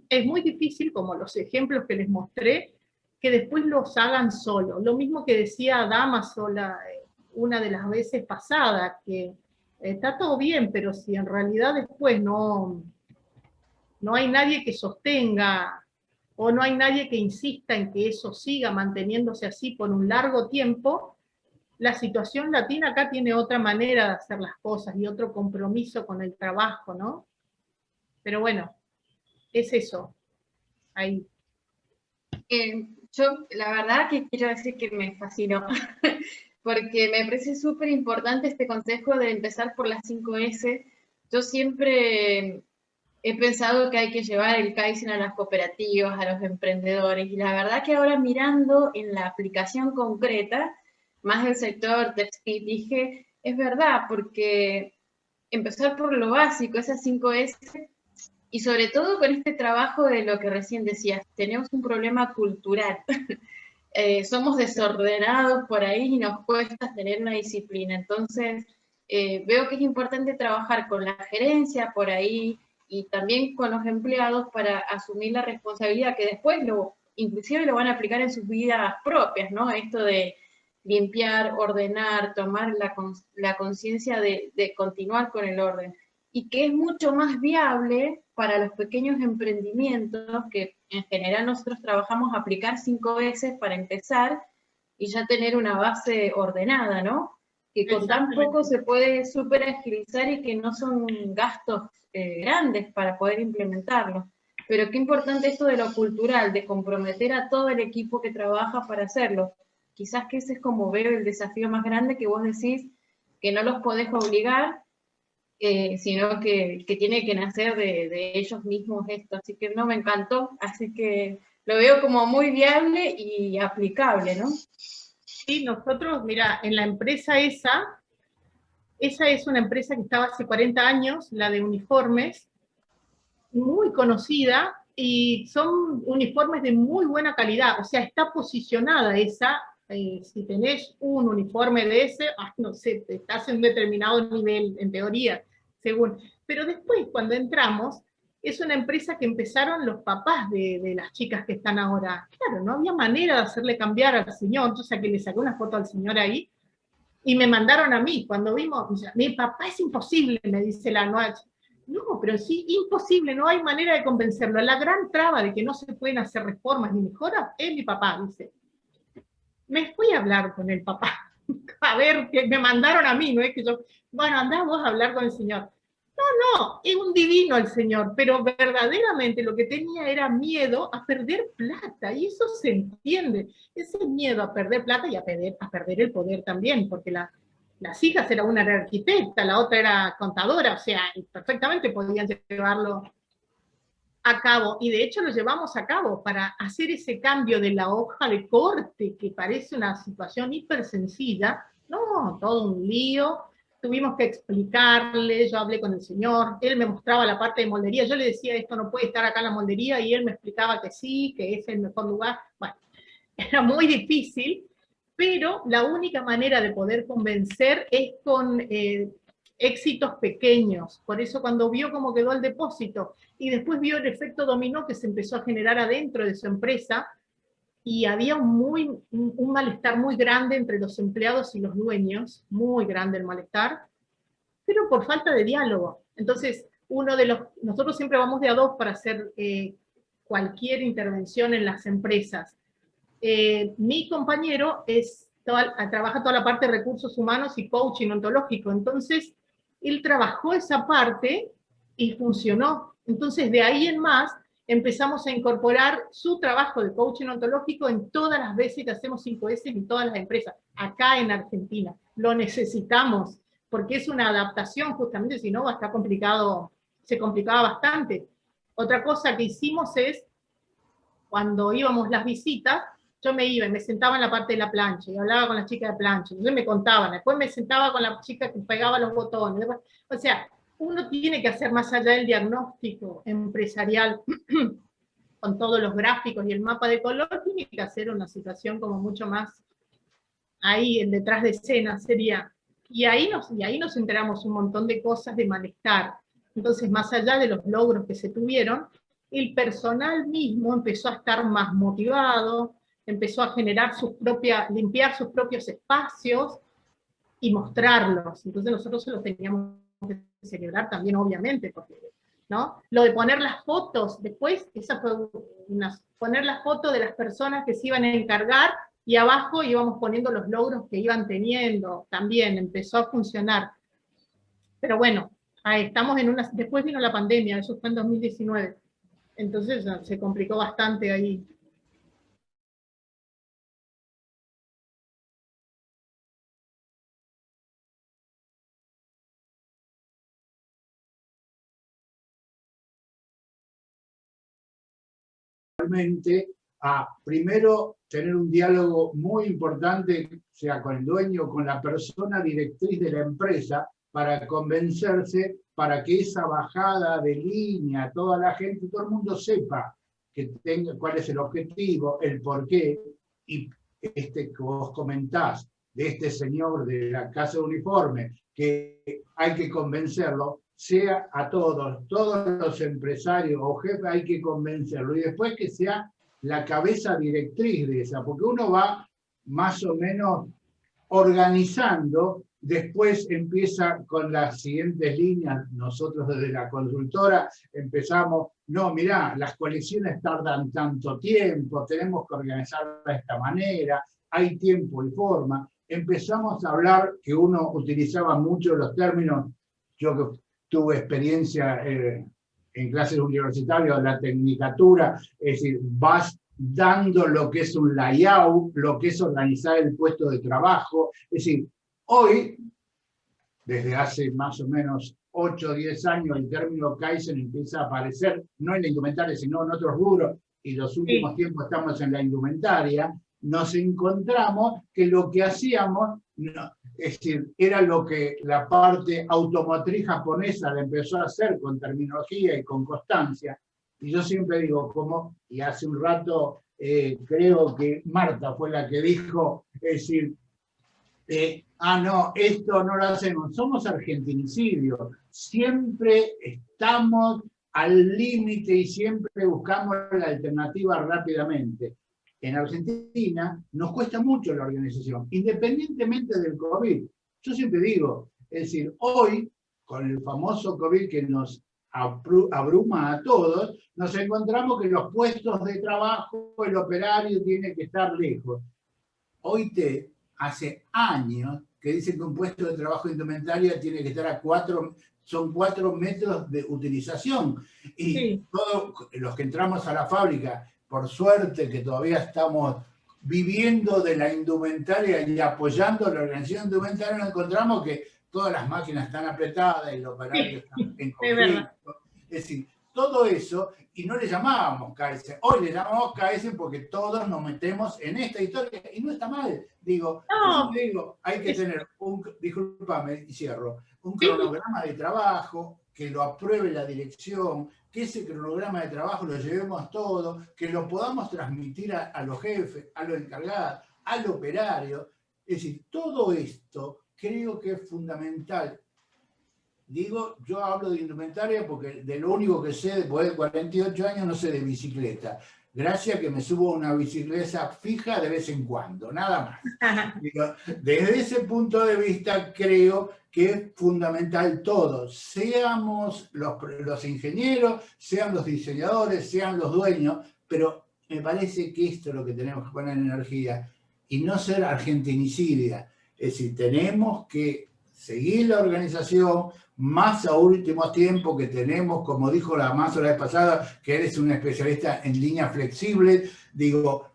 Es muy difícil, como los ejemplos que les mostré, que después los hagan solo. Lo mismo que decía Damaso una de las veces pasadas, que está todo bien, pero si en realidad después no hay nadie que sostenga, o no hay nadie que insista en que eso siga manteniéndose así por un largo tiempo, la situación latina acá tiene otra manera de hacer las cosas y otro compromiso con el trabajo, ¿no? Pero bueno, es eso, ahí. Yo la verdad que quiero decir que me fascinó, porque me parece súper importante este consejo de empezar por las 5S. Yo siempre he pensado que hay que llevar el Kaizen a las cooperativas, a los emprendedores, y la verdad que ahora mirando en la aplicación concreta, más del sector textil, dije, es verdad, porque empezar por lo básico, esas 5S, y sobre todo con este trabajo de lo que recién decías, tenemos un problema cultural. Somos desordenados por ahí y nos cuesta tener una disciplina. Entonces, veo que es importante trabajar con la gerencia por ahí y también con los empleados para asumir la responsabilidad que después inclusive lo van a aplicar en sus vidas propias, ¿no? Esto de limpiar, ordenar, tomar la conciencia de continuar con el orden. Y que es mucho más viable para los pequeños emprendimientos, que en general nosotros trabajamos aplicar 5 veces para empezar y ya tener una base ordenada, ¿no? Que con tan poco se puede súper agilizar y que no son gastos grandes para poder implementarlo. Pero qué importante esto de lo cultural, de comprometer a todo el equipo que trabaja para hacerlo. Quizás que ese es como veo el desafío más grande, que vos decís que no los podés obligar, sino que tiene que nacer de ellos mismos esto. Así que no, me encantó, así que lo veo como muy viable y aplicable, ¿no? Sí, nosotros, mira, en la empresa esa es una empresa que estaba hace 40 años, la de uniformes, muy conocida y son uniformes de muy buena calidad, o sea, está posicionada esa, si tenés un uniforme de ese, no sé, estás en un determinado nivel, en teoría, según. Pero después, cuando entramos, es una empresa que empezaron los papás de las chicas que están ahora. Claro, no había manera de hacerle cambiar al señor, entonces que le saqué una foto al señor ahí, y me mandaron a mí, cuando vimos, mi papá es imposible, me dice la noche. No, pero sí, imposible, no hay manera de convencerlo. La gran traba de que no se pueden hacer reformas ni mejoras es mi papá, dice. Me fui a hablar con el papá, a ver, que me mandaron a mí, no es que yo, bueno, andá vos a hablar con el señor. No, es un divino el señor, pero verdaderamente lo que tenía era miedo a perder plata, y eso se entiende, ese miedo a perder plata y a perder el poder también, porque las hijas, una era arquitecta, la otra era contadora, o sea, perfectamente podían llevarlo a cabo, y de hecho lo llevamos a cabo para hacer ese cambio de la hoja de corte, que parece una situación hiper sencilla, no, todo un lío, tuvimos que explicarle, yo hablé con el señor, él me mostraba la parte de moldería, yo le decía, esto no puede estar acá en la moldería, y él me explicaba que sí, que es el mejor lugar, bueno, era muy difícil, pero la única manera de poder convencer es con éxitos pequeños. Por eso cuando vio cómo quedó el depósito y después vio el efecto dominó que se empezó a generar adentro de su empresa, y había un malestar muy grande entre los empleados y los dueños, muy grande el malestar, pero por falta de diálogo. Entonces, nosotros siempre vamos de a dos para hacer cualquier intervención en las empresas. Mi compañero trabaja toda la parte de recursos humanos y coaching ontológico, entonces él trabajó esa parte y funcionó. Entonces de ahí en más empezamos a incorporar su trabajo de coaching ontológico en todas las veces que hacemos 5S en todas las empresas, acá en Argentina. Lo necesitamos, porque es una adaptación justamente, si no va a estar complicado, se complicaba bastante. Otra cosa que hicimos es, cuando íbamos las visitas, yo me iba y me sentaba en la parte de la plancha y hablaba con las chicas de plancha, entonces me contaban, después me sentaba con la chica que pegaba los botones, después, o sea, uno tiene que hacer más allá del diagnóstico empresarial con todos los gráficos y el mapa de color, tiene que hacer una situación como mucho más ahí, en detrás de escena sería, y ahí nos enteramos un montón de cosas de malestar. Entonces, más allá de los logros que se tuvieron, el personal mismo empezó a estar más motivado, empezó a generar limpiar sus propios espacios y mostrarlos. Entonces nosotros se los teníamos que celebrar también, obviamente, porque, ¿no? Lo de poner las fotos, después, poner las fotos de las personas que se iban a encargar, y abajo íbamos poniendo los logros que iban teniendo, también empezó a funcionar. Pero bueno, estamos después vino la pandemia, eso fue en 2019, entonces se complicó bastante ahí. A primero tener un diálogo muy importante, sea con el dueño o con la persona directriz de la empresa, para convencerse, para que esa bajada de línea, toda la gente, todo el mundo sepa cuál es el objetivo, el porqué, y que vos comentás, de este señor de la casa de uniforme, que hay que convencerlo, sea a todos los empresarios o jefes, hay que convencerlo, y después que sea la cabeza directriz de esa, porque uno va más o menos organizando, después empieza con las siguientes líneas. Nosotros desde la consultora empezamos, no, mirá, las colecciones tardan tanto tiempo, tenemos que organizarla de esta manera, hay tiempo y forma. Empezamos a hablar, que uno utilizaba mucho los términos, yo que tuve experiencia en clases universitarias, la tecnicatura, es decir, vas dando lo que es un layout, lo que es organizar el puesto de trabajo. Es decir, hoy, desde hace más o menos 8 o 10 años, el término Kaizen empieza a aparecer, no en la indumentaria, sino en otros rubros, y los últimos tiempos estamos en la indumentaria. Nos encontramos que lo que hacíamos Es decir, era lo que la parte automotriz japonesa le empezó a hacer con terminología y con constancia. Y yo siempre digo, como, y hace un rato creo que Marta fue la que dijo, es decir, no, esto no lo hacemos, somos argentinicidios, siempre estamos al límite y siempre buscamos la alternativa rápidamente. En Argentina nos cuesta mucho la organización, independientemente del COVID. Yo siempre digo, es decir, hoy, con el famoso COVID que nos abruma a todos, nos encontramos que los puestos de trabajo, el operario tiene que estar lejos. Hoy hace años que dicen que un puesto de trabajo de indumentaria tiene que estar son 4 metros de utilización. Y sí, todos los que entramos a la fábrica, por suerte que todavía estamos viviendo de la indumentaria y apoyando la organización indumentaria, nos encontramos que todas las máquinas están apretadas y los operarios están en conflicto. Es decir, todo eso, y no le llamábamos Kaizen. Hoy le llamamos Kaizen porque todos nos metemos en esta historia, y no está mal. Digo, no, hay que tener discúlpame y cierro, un cronograma de trabajo, que lo apruebe la dirección, que ese cronograma de trabajo lo llevemos todo, que lo podamos transmitir a los jefes, a los encargados, al operario. Es decir, todo esto creo que es fundamental. Digo, yo hablo de indumentaria porque de lo único que sé, después de 48 años, no sé de bicicleta. Gracias a que me subo a una bicicleta fija de vez en cuando, nada más. Digo, desde ese punto de vista creo que es fundamental todo. Seamos los ingenieros, sean los diseñadores, sean los dueños, pero me parece que esto es lo que tenemos que poner en energía y no ser argentinicidia. Es decir, tenemos que seguir la organización, más a último tiempo que tenemos, como dijo la Mazo la vez pasada, que eres un especialista en líneas flexibles, digo,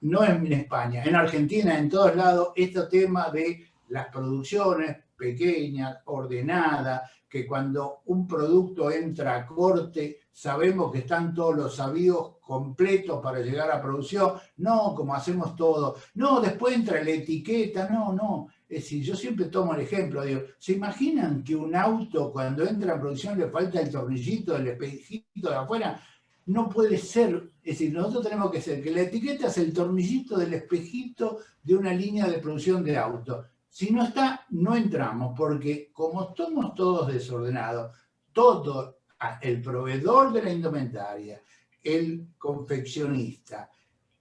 no en España, en Argentina, en todos lados, este tema de las producciones pequeñas, ordenadas, que cuando un producto entra a corte, sabemos que están todos los avíos completos para llegar a producción, no como hacemos todo, no, después entra la etiqueta, no. Es decir, yo siempre tomo el ejemplo, digo, ¿se imaginan que un auto cuando entra en producción le falta el tornillito, el espejito de afuera? No puede ser, es decir, nosotros tenemos que ser que la etiqueta es el tornillito del espejito de una línea de producción de auto. Si no está, no entramos, porque como estamos todos desordenados, todo, el proveedor de la indumentaria, el confeccionista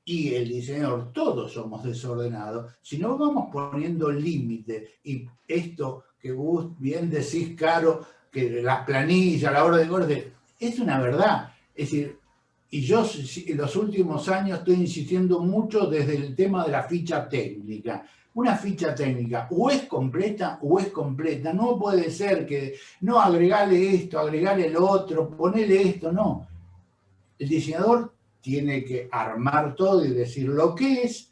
y el diseñador, todos somos desordenados. Si no vamos poniendo límites, y esto que vos bien decís, Caro, que las planillas, la hora de corte, es una verdad. Es decir, y yo en los últimos años estoy insistiendo mucho desde el tema de la ficha técnica. Una ficha técnica o es completa o es completa. No puede ser que, no, agregale esto, agregale lo otro, ponele esto, no. El diseñador tiene que armar todo y decir lo que es,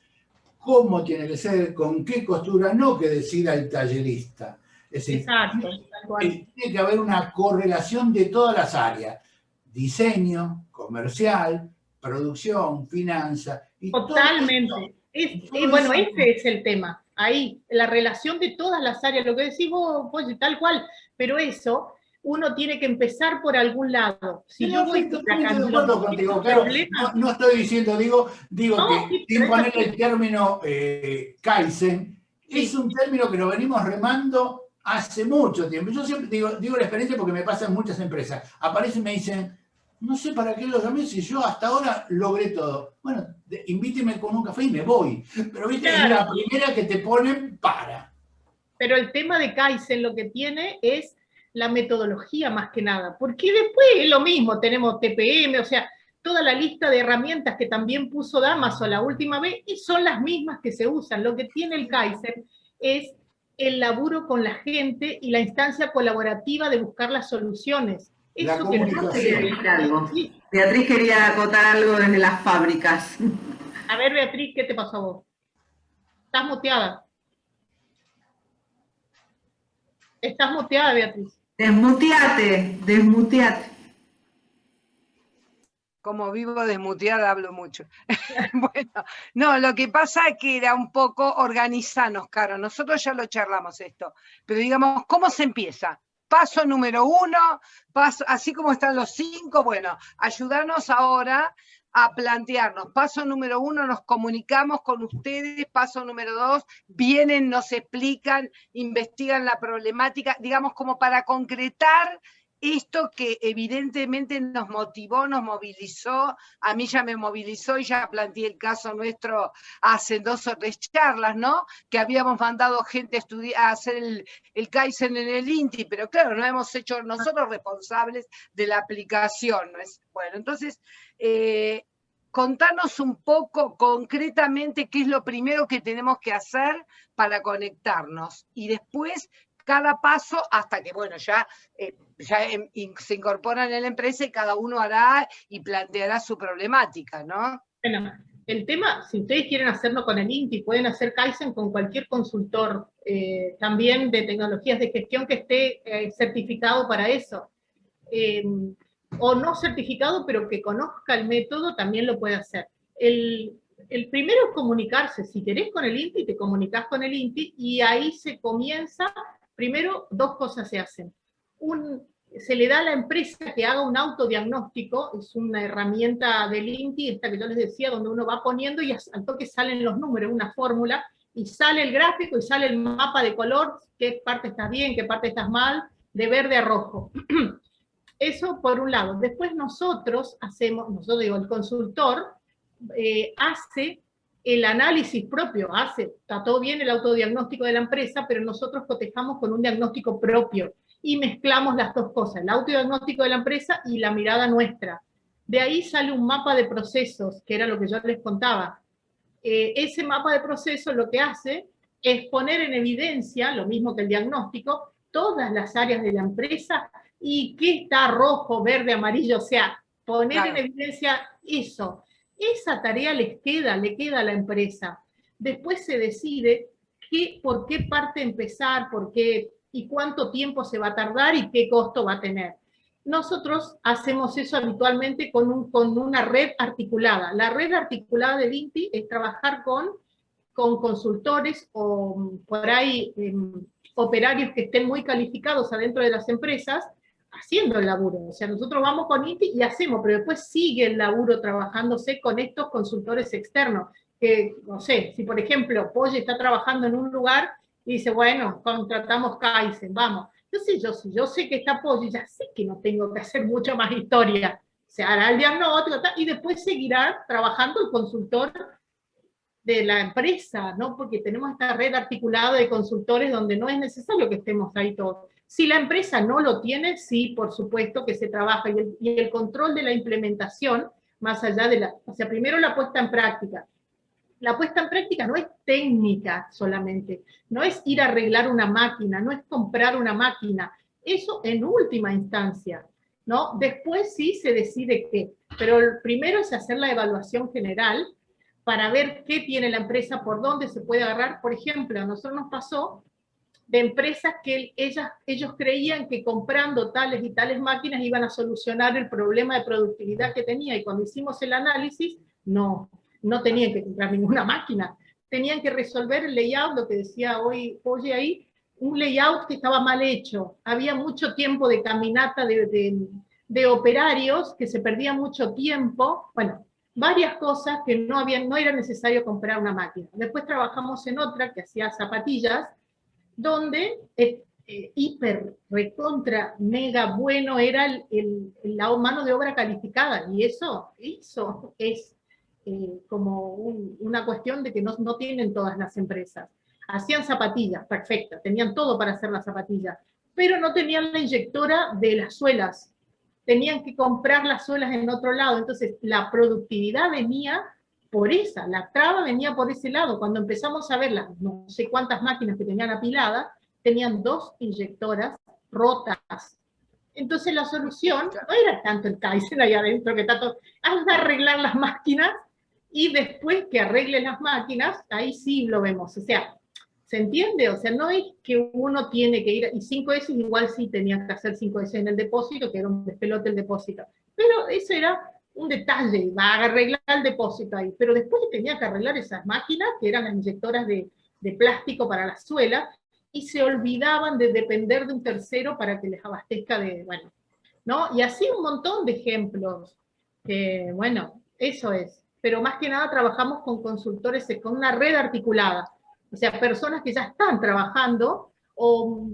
cómo tiene que ser, con qué costura, no que decida el tallerista. Es decir, exacto, tiene que haber una correlación de todas las áreas. Diseño, comercial, producción, finanza. Y totalmente. Bueno, ese es el tema. Ahí, la relación de todas las áreas, lo que decís vos, tal cual. Pero eso, uno tiene que empezar por algún lado. Si yo voy sacando de acuerdo contigo, claro, no estoy diciendo, digo no, que sin poner el término Kaizen, sí, es un término que lo venimos remando hace mucho tiempo. Yo siempre digo la experiencia porque me pasa en muchas empresas. Aparecen y me dicen, no sé para qué lo llamé si yo hasta ahora logré todo. Bueno, invíteme con un café y me voy. Pero viste, claro, es la primera que te ponen para. Pero el tema de Kaizen lo que tiene es la metodología más que nada, porque después es lo mismo, tenemos TPM, o sea, toda la lista de herramientas que también puso Damaso la última vez, y son las mismas que se usan. Lo que tiene el Kaizen es el laburo con la gente y la instancia colaborativa de buscar las soluciones. La eso comunicación. Sí. Beatriz quería acotar algo desde las fábricas. A ver, Beatriz, ¿qué te pasó a vos? Estás muteada. Estás muteada, Beatriz. Desmuteate. como vivo desmuteada, hablo mucho. Bueno, no, lo que pasa es que era un poco organizarnos, Caro. Nosotros ya lo charlamos esto, pero digamos, ¿cómo se empieza? Paso número 1, así como están los 5, bueno, ayudarnos ahora a plantearnos. Paso número 1, nos comunicamos con ustedes. Paso número 2, vienen, nos explican, investigan la problemática, digamos, como para concretar esto que evidentemente nos motivó, nos movilizó. A mí ya me movilizó y ya planteé el caso nuestro hace 2 o 3 charlas, ¿no? Que habíamos mandado gente a estudiar, a hacer el Kaizen en el INTI, pero claro, no hemos hecho nosotros responsables de la aplicación, ¿no es? Bueno, entonces, contanos un poco concretamente qué es lo primero que tenemos que hacer para conectarnos, y después cada paso hasta que, bueno, ya se incorporan en la empresa y cada uno hará y planteará su problemática, ¿no? Bueno, el tema, si ustedes quieren hacerlo con el INTI, pueden hacer Kaizen con cualquier consultor, también de tecnologías de gestión que esté certificado para eso. O no certificado, pero que conozca el método, también lo puede hacer. El primero es comunicarse. Si querés con el INTI, te comunicas con el INTI, y ahí se comienza. Primero, 2 cosas se hacen. Se le da a la empresa que haga un autodiagnóstico, es una herramienta del INTI, esta que yo les decía, donde uno va poniendo y al toque salen los números, una fórmula, y sale el gráfico y sale el mapa de color, qué parte estás bien, qué parte estás mal, de verde a rojo. Eso por un lado. Después nosotros digo, el consultor hace el análisis propio, está todo bien el autodiagnóstico de la empresa, pero nosotros cotejamos con un diagnóstico propio y mezclamos las 2 cosas, el autodiagnóstico de la empresa y la mirada nuestra. De ahí sale un mapa de procesos, que era lo que yo les contaba. Ese mapa de procesos lo que hace es poner en evidencia, lo mismo que el diagnóstico, todas las áreas de la empresa y qué está rojo, verde, amarillo, o sea, poner en evidencia eso. Esa tarea le queda a la empresa. Después se decide por qué parte empezar, por qué y cuánto tiempo se va a tardar y qué costo va a tener. Nosotros hacemos eso habitualmente con una red articulada. La red articulada del INTI es trabajar con consultores o por ahí operarios que estén muy calificados adentro de las empresas, haciendo el laburo. O sea, nosotros vamos con INTI y hacemos, pero después sigue el laburo trabajándose con estos consultores externos. Que, no sé, si por ejemplo Polle está trabajando en un lugar y dice, bueno, contratamos Kaizen, vamos. Si yo sé que está Polle, ya sé que no tengo que hacer mucha más historia. Se hará el diagnóstico y después seguirá trabajando el consultor de la empresa, ¿no? Porque tenemos esta red articulada de consultores donde no es necesario que estemos ahí todos. Si la empresa no lo tiene, sí, por supuesto que se trabaja, y el control de la implementación, más allá de o sea, primero la puesta en práctica. La puesta en práctica no es técnica solamente, no es ir a arreglar una máquina, no es comprar una máquina, eso en última instancia, ¿no? Después sí se decide qué, pero primero es hacer la evaluación general para ver qué tiene la empresa, por dónde se puede agarrar. Por ejemplo, a nosotros nos pasó de empresas que ellos creían que comprando tales y tales máquinas iban a solucionar el problema de productividad que tenía, y cuando hicimos el análisis, no tenían que comprar ninguna máquina, tenían que resolver el layout, lo que decía hoy ahí, un layout que estaba mal hecho, había mucho tiempo de caminata de operarios, que se perdía mucho tiempo, bueno, varias cosas que no era necesario comprar una máquina. Después trabajamos en otra que hacía zapatillas, donde hiper, recontra, mega bueno era la mano de obra calificada, y eso es como una cuestión de que no tienen todas las empresas. Hacían zapatillas, perfectas, tenían todo para hacer las zapatillas, pero no tenían la inyectora de las suelas, tenían que comprar las suelas en otro lado, entonces la productividad venía por esa, la traba venía por ese lado. Cuando empezamos a ver las no sé cuántas máquinas que tenían apiladas, tenían 2 inyectoras rotas. Entonces la solución no era tanto el Kaizen ahí adentro, que tanto, anda a arreglar las máquinas, y después que arregle las máquinas, ahí sí lo vemos. O sea, ¿se entiende? O sea, no es que uno tiene que ir, y 5S igual sí tenía que hacer 5S en el depósito, que era un despelote el depósito. Pero eso era un detalle, va a arreglar el depósito ahí, pero después tenía que arreglar esas máquinas, que eran las inyectoras de plástico para la suela, y se olvidaban de depender de un tercero para que les abastezca de, bueno, ¿no? Y así un montón de ejemplos, que, bueno, eso es. Pero más que nada trabajamos con consultores, con una red articulada, o sea, personas que ya están trabajando, o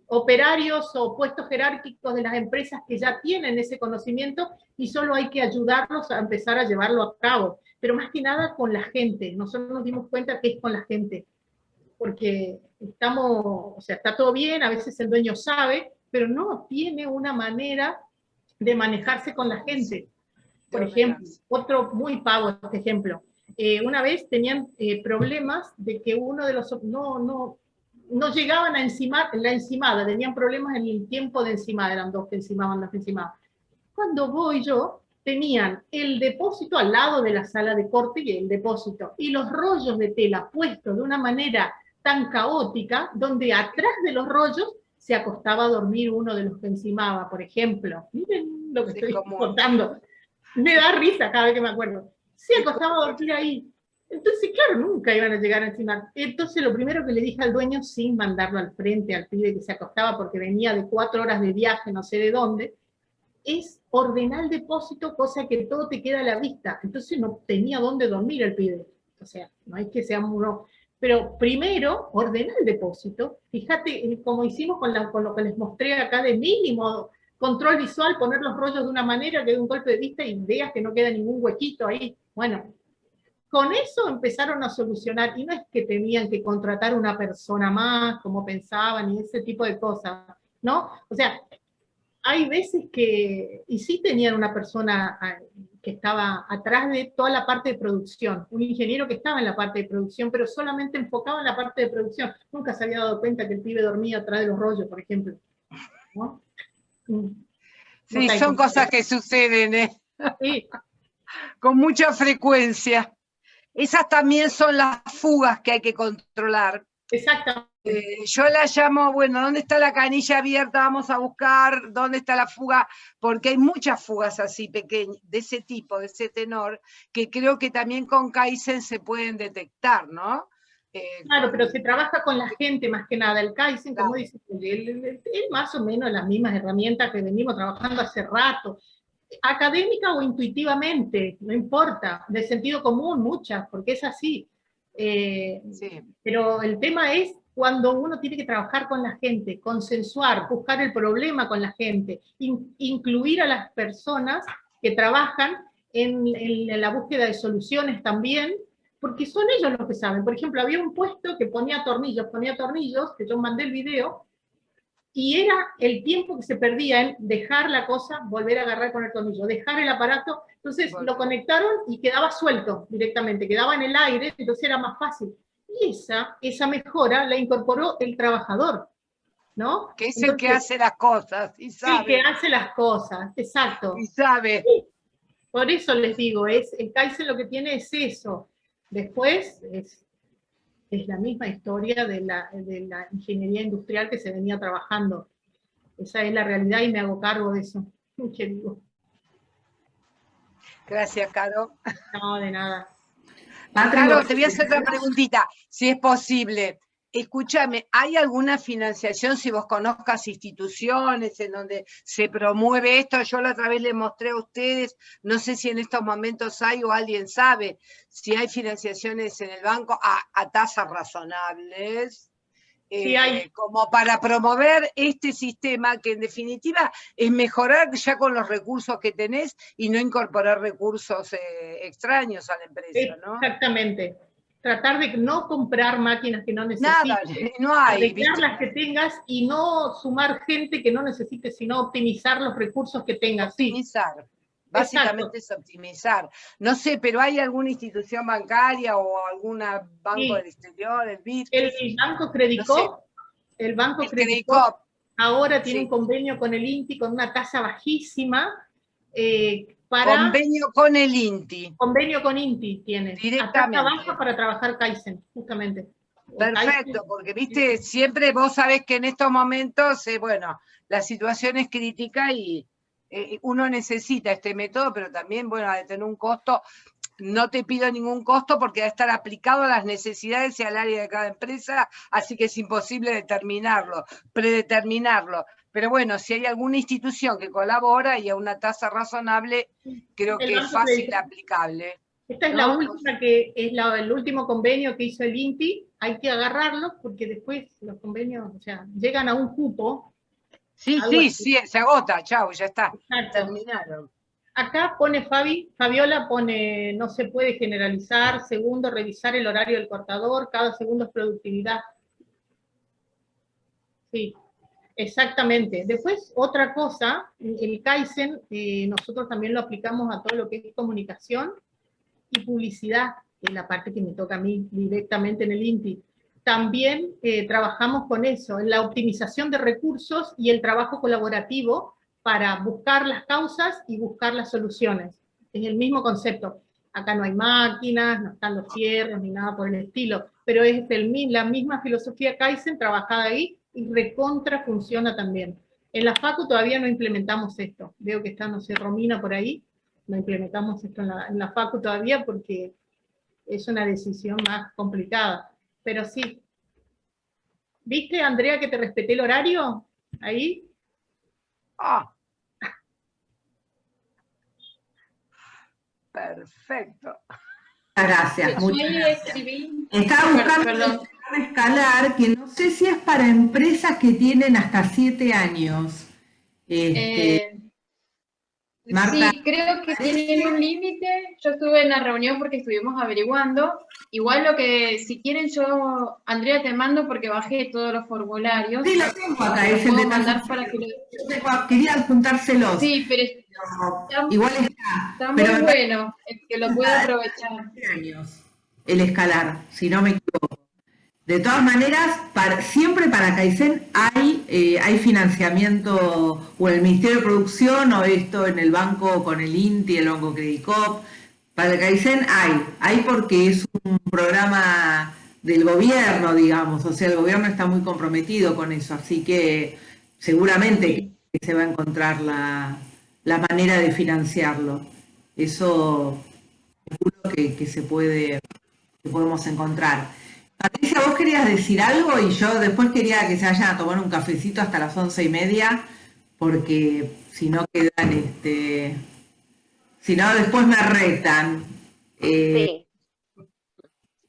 operarios o puestos jerárquicos de las empresas que ya tienen ese conocimiento y solo hay que ayudarlos a empezar a llevarlo a cabo. Pero más que nada con la gente. Nosotros nos dimos cuenta que es con la gente. Porque estamos, o sea, está todo bien, a veces el dueño sabe, pero no tiene una manera de manejarse con la gente. Por ejemplo, otro muy pavo este ejemplo. Una vez tenían problemas de que uno de los, no llegaban a encimar la encimada, tenían problemas en el tiempo de encimada, eran dos que encimaban las encimadas. Cuando voy yo, tenían el depósito al lado de la sala de corte y el depósito, y los rollos de tela puestos de una manera tan caótica, donde atrás de los rollos se acostaba a dormir uno de los que encimaba, por ejemplo. Miren lo que estoy contando. Me da risa cada vez que me acuerdo. Se acostaba a dormir ahí. Entonces, claro, nunca iban a llegar a encimar. Entonces, lo primero que le dije al dueño, sin mandarlo al frente, al pibe que se acostaba porque venía de 4 horas de viaje, no sé de dónde, es ordenar el depósito, cosa que todo te queda a la vista. Entonces, no tenía dónde dormir el pibe. O sea, no es que seamos uno... Pero primero, ordenar el depósito. Fíjate, como hicimos con lo que les mostré acá de mínimo control visual, poner los rollos de una manera que de un golpe de vista y veas que no queda ningún huequito ahí. Bueno, con eso empezaron a solucionar, y no es que tenían que contratar una persona más, como pensaban, y ese tipo de cosas, ¿no? O sea, hay veces que, y sí tenían una persona que estaba atrás de toda la parte de producción, un ingeniero que estaba en la parte de producción, pero solamente enfocaba en la parte de producción, nunca se había dado cuenta que el pibe dormía atrás de los rollos, por ejemplo, ¿no? Sí, son cosas que suceden, ¿eh? Sí. Con mucha frecuencia. Esas también son las fugas que hay que controlar. Exactamente. Yo la llamo, bueno, ¿dónde está la canilla abierta? Vamos a buscar dónde está la fuga, porque hay muchas fugas así pequeñas, de ese tipo, de ese tenor, que creo que también con Kaizen se pueden detectar, ¿no? Claro, pero se trabaja con la gente más que nada. El Kaizen, como dice, él más o menos las mismas herramientas que venimos trabajando hace rato, académica o intuitivamente, no importa, de sentido común muchas, porque es así. Sí. Pero el tema es cuando uno tiene que trabajar con la gente, consensuar, buscar el problema con la gente, incluir a las personas que trabajan en la búsqueda de soluciones también, porque son ellos los que saben. Por ejemplo, había un puesto que ponía tornillos, que yo mandé el video, y era el tiempo que se perdía en dejar la cosa, volver a agarrar con el tornillo, dejar el aparato, entonces lo conectaron y quedaba suelto directamente, quedaba en el aire, entonces era más fácil. Y esa mejora la incorporó el trabajador, ¿no? Que es el que hace las cosas y sabe. El que hace las cosas, exacto. Y sabe. Sí. Por eso les digo, el Kaizen lo que tiene es eso. Después es la misma historia de la ingeniería industrial que se venía trabajando. Esa es la realidad y me hago cargo de eso. ¿Qué digo? Gracias, Caro. No, de nada. Caro, te voy a hacer otra preguntita, si es posible. Escúchame, ¿hay alguna financiación, si vos conozcas instituciones en donde se promueve esto? Yo la otra vez les mostré a ustedes, no sé si en estos momentos hay o alguien sabe si hay financiaciones en el banco a tasas razonables, sí hay. como para promover este sistema que en definitiva es mejorar ya con los recursos que tenés y no incorporar recursos extraños a la empresa, ¿no? Exactamente. Tratar de no comprar máquinas que no necesites. Nada, no hay. Arreglar las que tengas y no sumar gente que no necesites, sino optimizar los recursos que tengas. Optimizar. Sí. Básicamente es optimizar. No sé, pero ¿hay alguna institución bancaria o algún banco del exterior, el BID? El Banco Credicop, no sé. El Banco Credicop ahora tiene un convenio con el INTI con una tasa bajísima. Convenio con el INTI. Convenio con INTI tiene. Directamente. Tasa baja para trabajar Kaizen, justamente. Perfecto, porque viste, siempre vos sabés que en estos momentos, bueno, la situación es crítica y uno necesita este método, pero también, bueno, ha de tener un costo. No te pido ningún costo porque va a estar aplicado a las necesidades y al área de cada empresa, así que es imposible predeterminarlo. Pero bueno, si hay alguna institución que colabora y a una tasa razonable, creo que es fácil aplicable. Esta es la última el último convenio que hizo el INTI, hay que agarrarlo porque después los convenios, o sea, llegan a un cupo. Sí, se agota, chau, ya está. Exacto. Terminaron. Acá pone Fabiola pone, no se puede generalizar. Segundo, revisar el horario del cortador, cada segundo es productividad. Sí, exactamente. Después, otra cosa, el Kaizen, nosotros también lo aplicamos a todo lo que es comunicación y publicidad, que es la parte que me toca a mí directamente en el INTI. También trabajamos con eso, en la optimización de recursos y el trabajo colaborativo, para buscar las causas y buscar las soluciones. Es el mismo concepto. Acá no hay máquinas, no están los fierros, ni nada por el estilo, pero es la misma filosofía Kaizen trabajada ahí y recontra funciona también. En la Facu todavía no implementamos esto. Veo que está, no sé, Romina por ahí. No implementamos esto en la Facu todavía porque es una decisión más complicada. Pero sí. ¿Viste, Andrea, que te respeté el horario? Ahí. Ah. Perfecto. Gracias, muchas gracias. Escribí. Estaba buscando escalar, que no sé si es para empresas que tienen hasta 7 años. Marta, Sí, creo que tienen un límite. Yo estuve en la reunión porque estuvimos averiguando. Igual lo que, si quieren yo, Andrea, te mando porque bajé todos los formularios. sí, lo tengo acá, Los es el puedo de mandar para que quería adjuntárselos. Sí, pero Igual está muy bueno, que lo pueda aprovechar. El escalar, si no me equivoco. De todas maneras, siempre para Kaizen hay financiamiento, o en el Ministerio de Producción, o esto en el banco con el INTI, el Banco Credicop. Para el Kaizen hay porque es un programa del gobierno, digamos, o sea, el gobierno está muy comprometido con eso, así que seguramente que se va a encontrar la manera de financiarlo. Eso seguro que podemos encontrar. Patricia, vos querías decir algo y yo después quería que se vayan a tomar un cafecito hasta las 11:30, porque si no quedan, si no después me retan. Sí.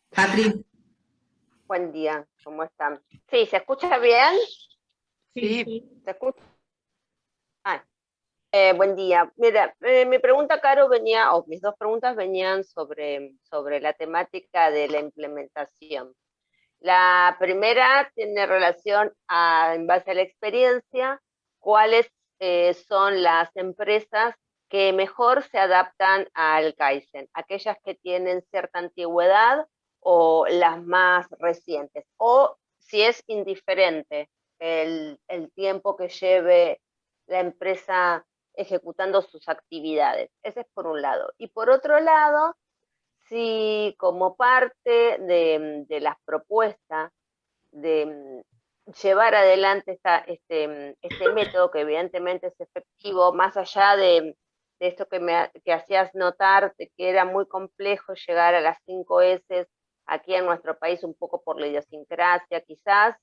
Patri. Buen día, ¿cómo están? Sí, ¿se escucha bien? Sí. ¿Se escucha? Buen día. Mira, mi pregunta, Caro, mis dos preguntas venían sobre la temática de la implementación. La primera tiene relación en base a la experiencia, cuáles son las empresas que mejor se adaptan al Kaizen, aquellas que tienen cierta antigüedad o las más recientes, o si es indiferente el tiempo que lleve la empresa ejecutando sus actividades. Ese es por un lado. Y por otro lado, si como parte de las propuestas de llevar adelante este método, que evidentemente es efectivo, más allá de esto que hacías notar, de que era muy complejo llegar a las 5 S aquí en nuestro país, un poco por la idiosincrasia quizás,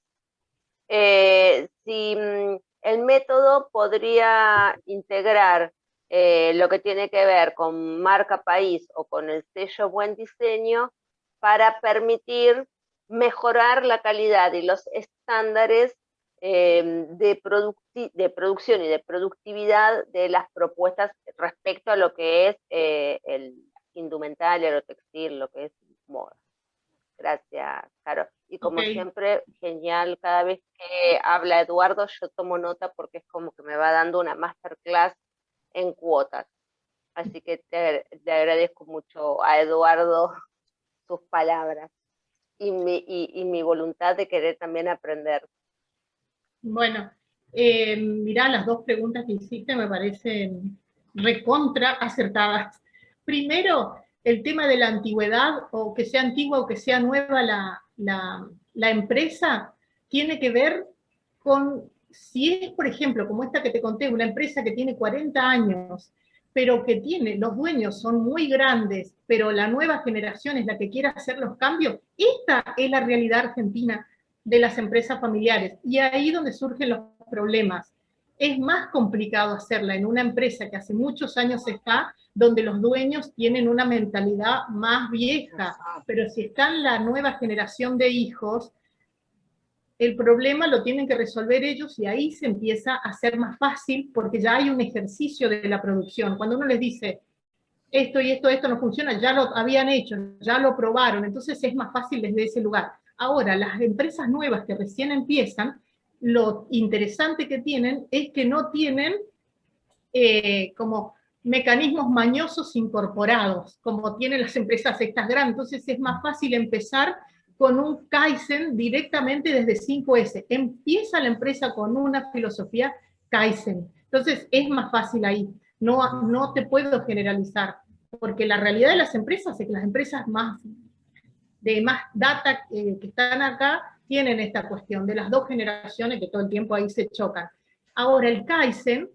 si el método podría integrar lo que tiene que ver con marca país o con el sello buen diseño para permitir mejorar la calidad y los estándares de producción y de productividad de las propuestas respecto a lo que es el indumentaria, lo textil, lo que es moda. Gracias, Caro. Y como siempre, genial, cada vez que habla Eduardo, yo tomo nota porque es como que me va dando una masterclass en cuotas. Así que le agradezco mucho a Eduardo sus palabras y mi voluntad de querer también aprender. Bueno, mirá, las dos preguntas que hiciste me parecen recontra acertadas. Primero, el tema de la antigüedad, o que sea antigua o que sea nueva la empresa, tiene que ver con si es, por ejemplo, como esta que te conté, una empresa que tiene 40 años, pero que los dueños son muy grandes, pero la nueva generación es la que quiere hacer los cambios, esta es la realidad argentina de las empresas familiares. Y ahí donde surgen los problemas. Es más complicado hacerla en una empresa que hace muchos años está, donde los dueños tienen una mentalidad más vieja, pero si está en la nueva generación de hijos, el problema lo tienen que resolver ellos y ahí se empieza a hacer más fácil porque ya hay un ejercicio de la producción. Cuando uno les dice, esto y esto no funciona, ya lo habían hecho, ya lo probaron, entonces es más fácil desde ese lugar. Ahora, las empresas nuevas que recién empiezan, lo interesante que tienen es que no tienen como mecanismos mañosos incorporados, como tienen las empresas estas grandes, entonces es más fácil empezar con un Kaizen directamente desde 5S. Empieza la empresa con una filosofía Kaizen, entonces es más fácil ahí, no te puedo generalizar, porque la realidad de las empresas es que las empresas de más data que están acá tienen esta cuestión de las dos generaciones que todo el tiempo ahí se chocan. Ahora el Kaizen,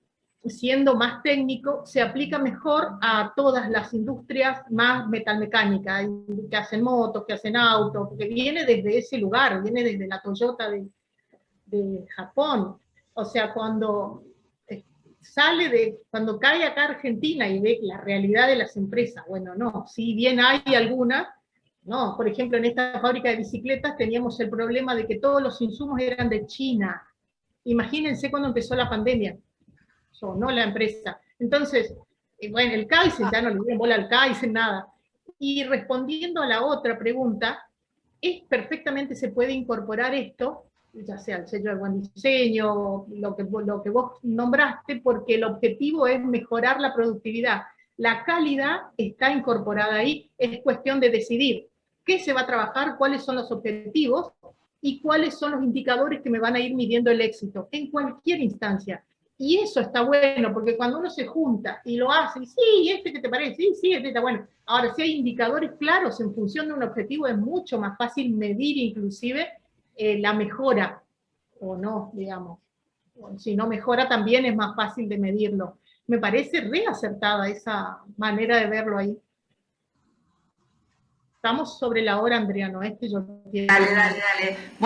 siendo más técnico, se aplica mejor a todas las industrias más metalmecánicas, que hacen motos, que hacen autos, que viene desde ese lugar, viene desde la Toyota de Japón. O sea, cuando cuando cae acá a Argentina y ve la realidad de las empresas, bueno, no, si bien hay algunas, no, por ejemplo, en esta fábrica de bicicletas teníamos el problema de que todos los insumos eran de China. Imagínense cuando empezó la pandemia, no la empresa. Entonces, bueno, el Kaizen, ya no le dieron bola al Kaizen, nada. Y respondiendo a la otra pregunta, perfectamente se puede incorporar esto, ya sea el sello de buen diseño, lo que vos nombraste, porque el objetivo es mejorar la productividad. La calidad está incorporada ahí, es cuestión de decidir qué se va a trabajar, cuáles son los objetivos y cuáles son los indicadores que me van a ir midiendo el éxito en cualquier instancia. Y eso está bueno, porque cuando uno se junta y lo hace, y sí, ¿este qué te parece? Sí, este está bueno. Ahora, si hay indicadores claros en función de un objetivo, es mucho más fácil medir inclusive la mejora, o no, digamos. Si no mejora, también es más fácil de medirlo. Me parece re acertada esa manera de verlo ahí. Estamos sobre la hora, Andrea, ¿no? Yo Dale. Bueno.